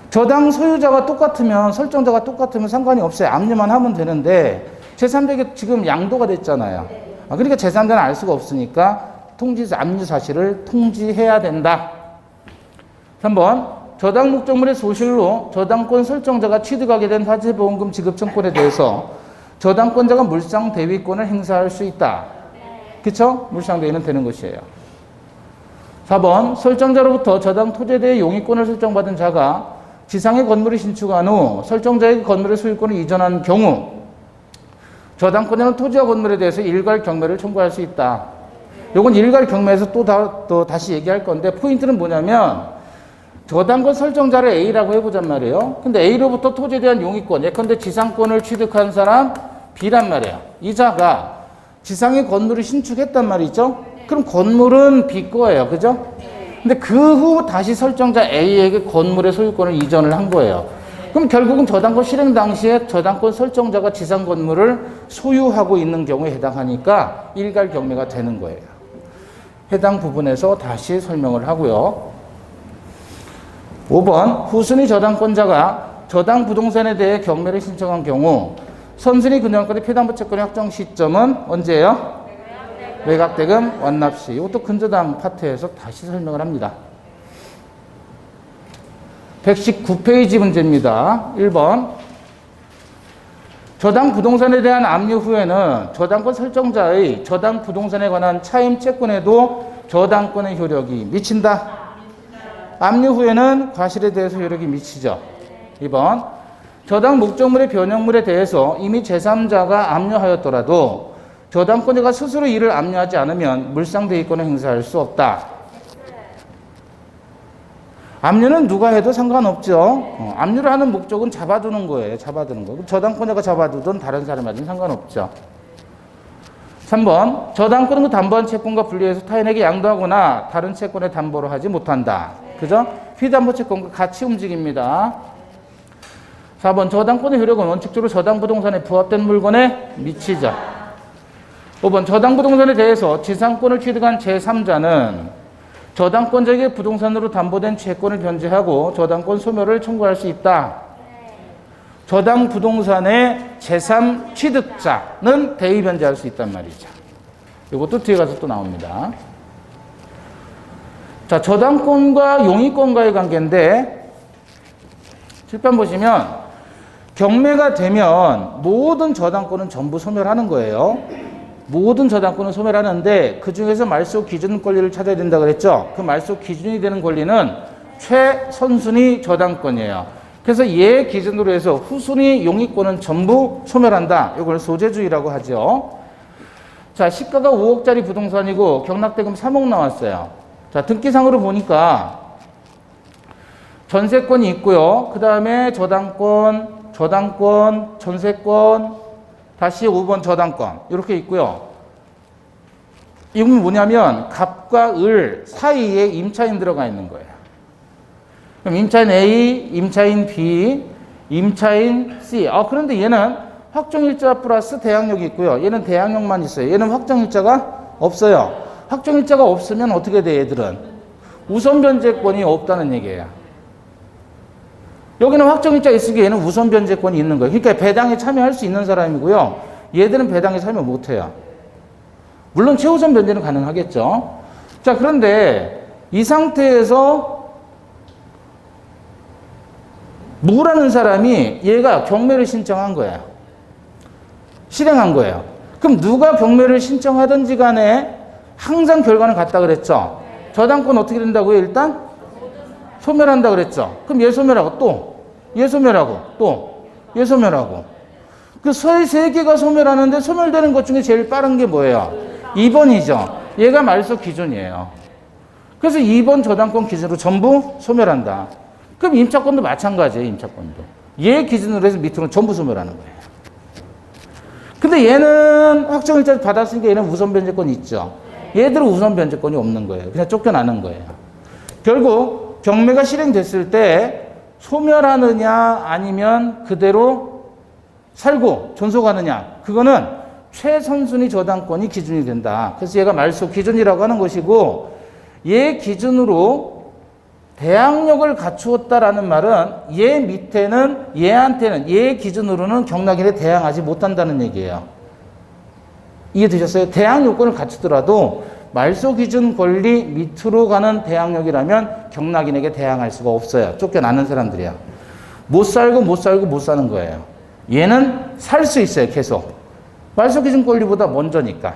저당 소유자가 똑같으면 설정자가 똑같으면 상관이 없어요. 압류만 하면 되는데 제3자에게 지금 양도가 됐잖아요. 그러니까 제3자는 알 수가 없으니까 압류 사실을 통지해야 된다. 3번 저당 목적물의 소실로 저당권 설정자가 취득하게 된 화재보험금 지급 청구에 대해서 저당권자가 물상 대위권을 행사할 수 있다. 그쵸? 물상 대위는 되는 것이에요. 4번 설정자로부터 저당 토지에 대해 용의권을 설정받은 자가 지상의 건물을 신축한 후 설정자에게 건물의 소유권을 이전한 경우 저당권자는 토지와 건물에 대해서 일괄 경매를 청구할 수 있다. 요건 일괄 경매에서 또 다시 얘기할 건데 포인트는 뭐냐면 저당권 설정자를 A라고 해보잔 말이에요. 근데 A로부터 토지에 대한 용의권, 예컨대 지상권을 취득한 사람 B란 말이에요. 이 자가 지상의 건물을 신축했단 말이죠. 그럼 건물은 B 거예요. 그죠? 근데 그 후 다시 설정자 A에게 건물의 소유권을 이전을 한 거예요. 그럼 결국은 저당권 실행 당시에 저당권 설정자가 지상 건물을 소유하고 있는 경우에 해당하니까 일괄 경매가 되는 거예요. 해당 부분에서 다시 설명을 하고요. 5번 후순위 저당권자가 저당 부동산에 대해 경매를 신청한 경우 선순위 근저당권의 피담보 채권의 확정 시점은 언제예요? 매각대금 완납시. 이것도 근저당 파트에서 다시 설명을 합니다. 119페이지 문제입니다. 1번 저당 부동산에 대한 압류 후에는 저당권 설정자의 저당 부동산에 관한 차임 채권에도 저당권의 효력이 미친다. 압류 후에는 과실에 대해서 효력이 미치죠. 2번 저당 목적물의 변형물에 대해서 이미 제3자가 압류하였더라도 저당권자가 스스로 이를 압류하지 않으면 물상대위권을 행사할 수 없다. 압류는 누가 해도 상관없죠. 압류를 하는 목적은 잡아두는 거예요. 잡아두는 거. 저당권자가 잡아두든 다른 사람하고는 상관없죠. 3번 저당권은 그 담보한 채권과 분리해서 타인에게 양도하거나 다른 채권에 담보로 하지 못한다. 그죠? 피담보 채권과 같이 움직입니다. 4번 저당권의 효력은 원칙적으로 저당부동산에 부합된 물건에 미치죠. 5번 저당부동산에 대해서 지상권을 취득한 제3자는 저당권자에게 부동산으로 담보된 채권을 변제하고 저당권 소멸을 청구할 수 있다. 저당부동산의 제3 취득자는 대의 변제할 수 있단 말이죠. 이것도 뒤에 가서 또 나옵니다. 자, 저당권과 용의권과의 관계인데 7번 보시면 경매가 되면 모든 저당권은 전부 소멸하는 거예요. 모든 저당권은 소멸하는데 그 중에서 말소 기준 권리를 찾아야 된다 그랬죠. 그 말소 기준이 되는 권리는 최선순위 저당권이에요. 그래서 얘 기준으로 해서 후순위 용의권은 전부 소멸한다. 이걸 소재주의라고 하죠. 자, 시가가 5억짜리 부동산이고 경락대금 3억 나왔어요. 자, 등기상으로 보니까 전세권이 있고요. 그 다음에 저당권, 전세권, 다시 5번 저당권 이렇게 있고요. 이건 뭐냐면 갑과 을 사이에 임차인 들어가 있는 거예요. 그럼 임차인 A, 임차인 B, 임차인 C. 그런데 얘는 확정일자 플러스 대항력이 있고요. 얘는 대항력만 있어요. 얘는 확정일자가 없어요. 확정일자가 없으면 어떻게 돼, 얘들은? 우선변제권이 없다는 얘기예요. 여기는 확정일자가 있으니까 얘는 우선변제권이 있는 거예요. 그러니까 배당에 참여할 수 있는 사람이고요. 얘들은 배당에 참여 못해요. 물론 최우선 변제는 가능하겠죠. 자, 그런데 이 상태에서 무라는 사람이 얘가 경매를 신청한 거예요. 실행한 거예요. 그럼 누가 경매를 신청하든지 간에 항상 결과는 같다 그랬죠. 저당권 어떻게 된다고요? 일단 소멸한다 그랬죠. 그럼 얘 소멸하고 또 얘 소멸하고 또 얘 소멸하고 그 서의 세 개가 소멸하는데 소멸되는 것 중에 제일 빠른 게 뭐예요? 2번이죠. 얘가 말소 기준이에요. 그래서 2번 저당권 기준으로 전부 소멸한다. 그럼 임차권도 마찬가지예요. 임차권도. 얘 기준으로 해서 밑으로는 전부 소멸하는 거예요. 근데 얘는 확정일자 받았으니까 얘는 우선변제권이 있죠. 얘들은 우선변제권이 없는 거예요. 그냥 쫓겨나는 거예요. 결국 경매가 실행됐을 때 소멸하느냐 아니면 그대로 살고 존속하느냐 그거는 최선순위 저당권이 기준이 된다. 그래서 얘가 말소 기준이라고 하는 것이고 얘 기준으로 대항력을 갖추었다라는 말은 얘 밑에는 얘한테는 얘 기준으로는 경락인에 대항하지 못한다는 얘기예요. 이해되셨어요? 대항 요건을 갖추더라도 말소 기준 권리 밑으로 가는 대항력이라면 경락인에게 대항할 수가 없어요. 쫓겨나는 사람들이야. 못 사는 거예요. 얘는 살 수 있어요. 계속. 말소 기준 권리보다 먼저니까.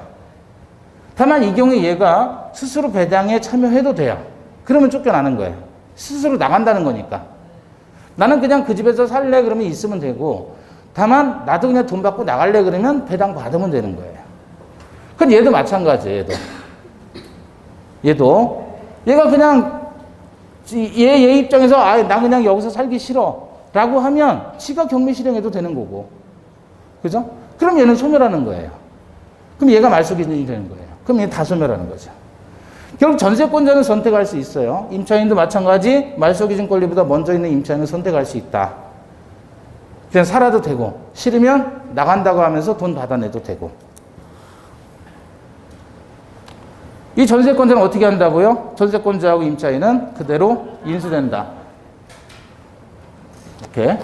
다만 이 경우에 얘가 스스로 배당에 참여해도 돼요. 그러면 쫓겨나는 거예요. 스스로 나간다는 거니까. 나는 그냥 그 집에서 살래 그러면 있으면 되고 다만 나도 그냥 돈 받고 나갈래 그러면 배당 받으면 되는 거예요. 그럼 얘도 마찬가지예요. 얘가 그냥 얘 입장에서 나 그냥 여기서 살기 싫어 라고 하면 지가 경매 실행해도 되는 거고. 그죠? 그럼 얘는 소멸하는 거예요. 그럼 얘가 말소 기준이 되는 거예요. 그럼 얘 다 소멸하는 거죠. 결국 전세권자는 선택할 수 있어요. 임차인도 마찬가지 말소 기준 권리보다 먼저 있는 임차인은 선택할 수 있다. 그냥 살아도 되고 싫으면 나간다고 하면서 돈 받아내도 되고. 이 전세권자는 어떻게 한다고요? 전세권자하고 임차인은 그대로 인수된다. 이렇게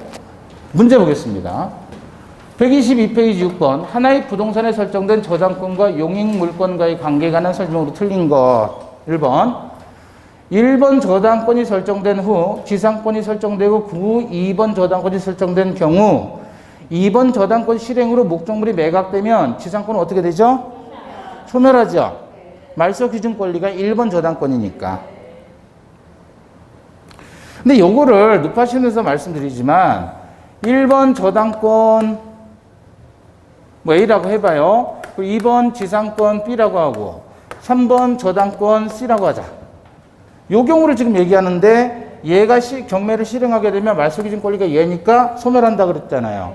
문제 보겠습니다. 122페이지 6번 하나의 부동산에 설정된 저당권과 용익물권과의 관계에 관한 설명으로 틀린 것. 1번 저당권이 설정된 후 지상권이 설정되고 그 후 2번 저당권이 설정된 경우 2번 저당권 실행으로 목적물이 매각되면 지상권은 어떻게 되죠? 소멸하죠. 말소 기준 권리가 1번 저당권이니까. 근데 요거를 늪하시면서 말씀드리지만 1번 저당권 A라고 해봐요. 그리고 2번 지상권 B라고 하고 3번 저당권 C라고 하자. 요 경우를 지금 얘기하는데 얘가 경매를 실행하게 되면 말소 기준 권리가 얘니까 소멸한다 그랬잖아요.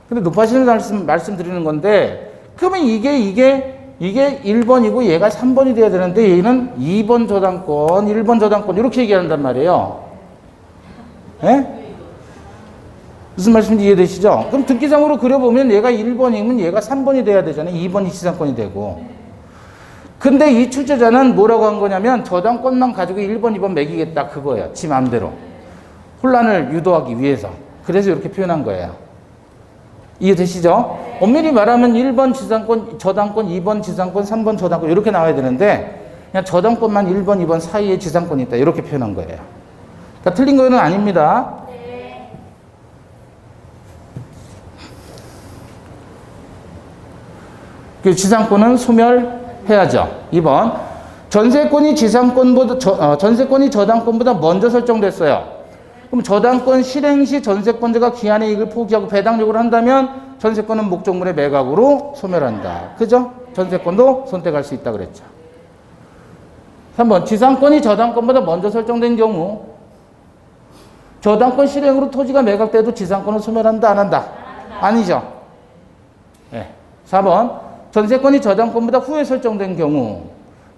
근데 높아지는 말씀드리는 건데 그러면 이게 이게 1번이고 얘가 3번이 돼야 되는데 얘는 2번 저당권, 1번 저당권 이렇게 얘기한단 말이에요. 예? 무슨 말씀인지 이해되시죠? 그럼 등기상으로 그려보면 얘가 1번이면 얘가 3번이 돼야 되잖아요. 2번이 지상권이 되고. 근데 이 출제자는 뭐라고 한 거냐면 저당권만 가지고 1번, 2번 매기겠다 그거예요. 지 마음대로. 혼란을 유도하기 위해서. 그래서 이렇게 표현한 거예요. 이해되시죠? 엄밀히 말하면 1번 지상권, 저당권, 2번 지상권, 3번 저당권 이렇게 나와야 되는데 그냥 저당권만 1번, 2번 사이에 지상권이 있다 이렇게 표현한 거예요. 그러니까 틀린 거는 아닙니다. 그 지상권은 소멸해야죠. 2번 전세권이 전세권이 저당권보다 먼저 설정됐어요. 그럼 저당권 실행 시 전세권자가 기한의 이익을 포기하고 배당 요구를 한다면 전세권은 목적물의 매각으로 소멸한다. 그죠? 전세권도 선택할 수 있다 그랬죠. 3번 지상권이 저당권보다 먼저 설정된 경우 저당권 실행으로 토지가 매각돼도 지상권은 소멸한다 안 한다? 아니죠. 네. 4번 전세권이 저당권보다 후에 설정된 경우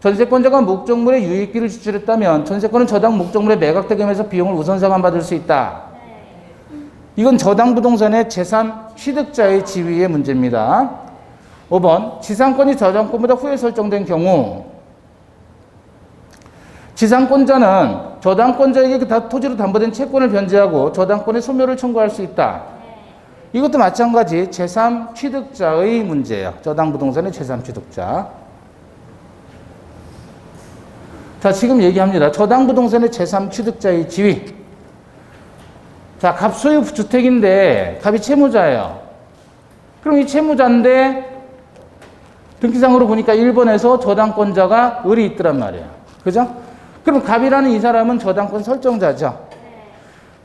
전세권자가 목적물의 유익비를 지출했다면 전세권은 저당 목적물의 매각 대금에서 비용을 우선 상환받을 수 있다. 이건 저당 부동산의 제3 취득자의 지위의 문제입니다. 5번 지상권이 저당권보다 후에 설정된 경우 지상권자는 저당권자에게 토지로 담보된 채권을 변제하고 저당권의 소멸을 청구할 수 있다. 이것도 마찬가지 제3 취득자의 문제예요. 저당 부동산의 제3 취득자. 자, 지금 얘기합니다. 저당 부동산의 제3 취득자의 지위. 자, 갑소유 주택인데 갑이 채무자예요. 그럼 이 채무자인데 등기상으로 보니까 1번에서 저당권자가 을이 있더란 말이에요. 그죠? 그럼 갑이라는 이 사람은 저당권 설정자죠.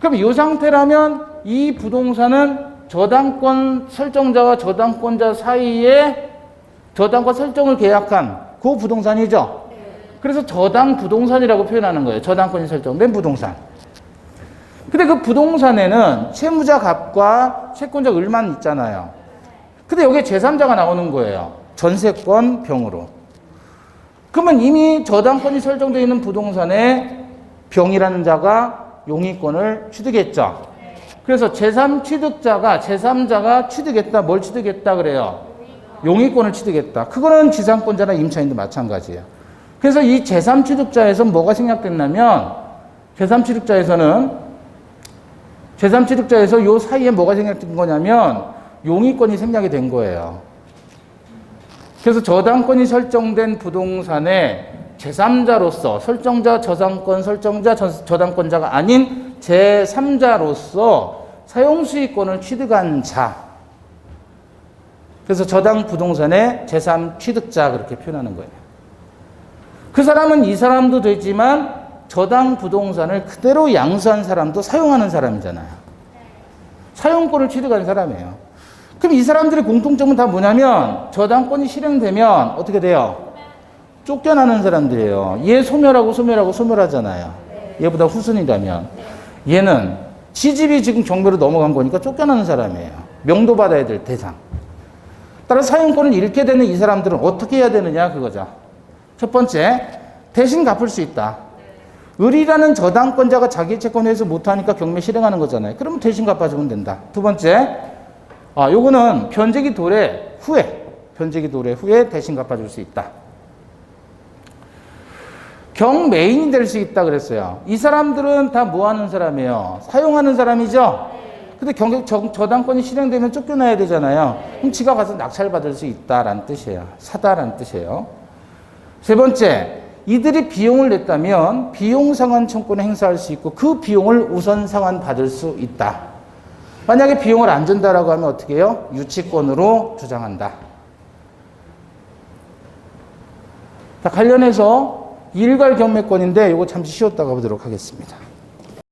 그럼 이 상태라면 이 부동산은 저당권 설정자와 저당권자 사이에 저당권 설정을 계약한 그 부동산이죠. 그래서 저당 부동산이라고 표현하는 거예요. 저당권이 설정된 부동산. 근데 그 부동산에는 채무자 갑과 채권자 을만 있잖아요. 근데 여기에 제3자가 나오는 거예요. 전세권 병으로. 그러면 이미 저당권이 설정되어 있는 부동산에 병이라는 자가 용의권을 취득했죠. 그래서 제3자가 취득했다. 뭘 취득했다 그래요? 용의권을 취득했다. 그거는 지상권자나 임차인도 마찬가지예요. 그래서 이 제3취득자에서 뭐가 생략됐냐면 제3취득자에서 요 사이에 뭐가 생략된 거냐면 용의권이 생략이 된 거예요. 그래서 저당권이 설정된 부동산에 제3자로서 설정자, 저당권 설정자, 저당권자가 아닌 제3자로서 사용수익권을 취득한 자. 그래서 저당 부동산의 제3취득자 그렇게 표현하는 거예요. 그 사람은 이 사람도 되지만 저당 부동산을 그대로 양수한 사람도 사용하는 사람이잖아요. 사용권을 취득한 사람이에요. 그럼 이 사람들의 공통점은 다 뭐냐면 저당권이 실행되면 어떻게 돼요? 쫓겨나는 사람들이에요. 얘 소멸하잖아요. 얘보다 후순위라면. 얘는 지집이 지금 경매로 넘어간 거니까 쫓겨나는 사람이에요. 명도받아야 될 대상. 따라서 사용권을 잃게 되는 이 사람들은 어떻게 해야 되느냐 그거죠. 첫 번째, 대신 갚을 수 있다. 을이라는 저당권자가 자기 채권에서 못하니까 경매 실행하는 거잖아요. 그러면 대신 갚아주면 된다. 두 번째, 요거는 변제기 도래 후에 대신 갚아줄 수 있다. 경매인이 될 수 있다 그랬어요. 이 사람들은 다 뭐 하는 사람이에요? 사용하는 사람이죠? 근데 저당권이 실행되면 쫓겨나야 되잖아요. 그럼 지가 가서 낙찰받을 수 있다라는 뜻이에요. 사다라는 뜻이에요. 세 번째, 이들이 비용을 냈다면 비용 상환 청구권을 행사할 수 있고 그 비용을 우선 상환 받을 수 있다. 만약에 비용을 안 준다라고 하면 어떻게 해요? 유치권으로 주장한다. 자, 관련해서 일괄 경매권인데 이거 잠시 쉬었다가 보도록 하겠습니다.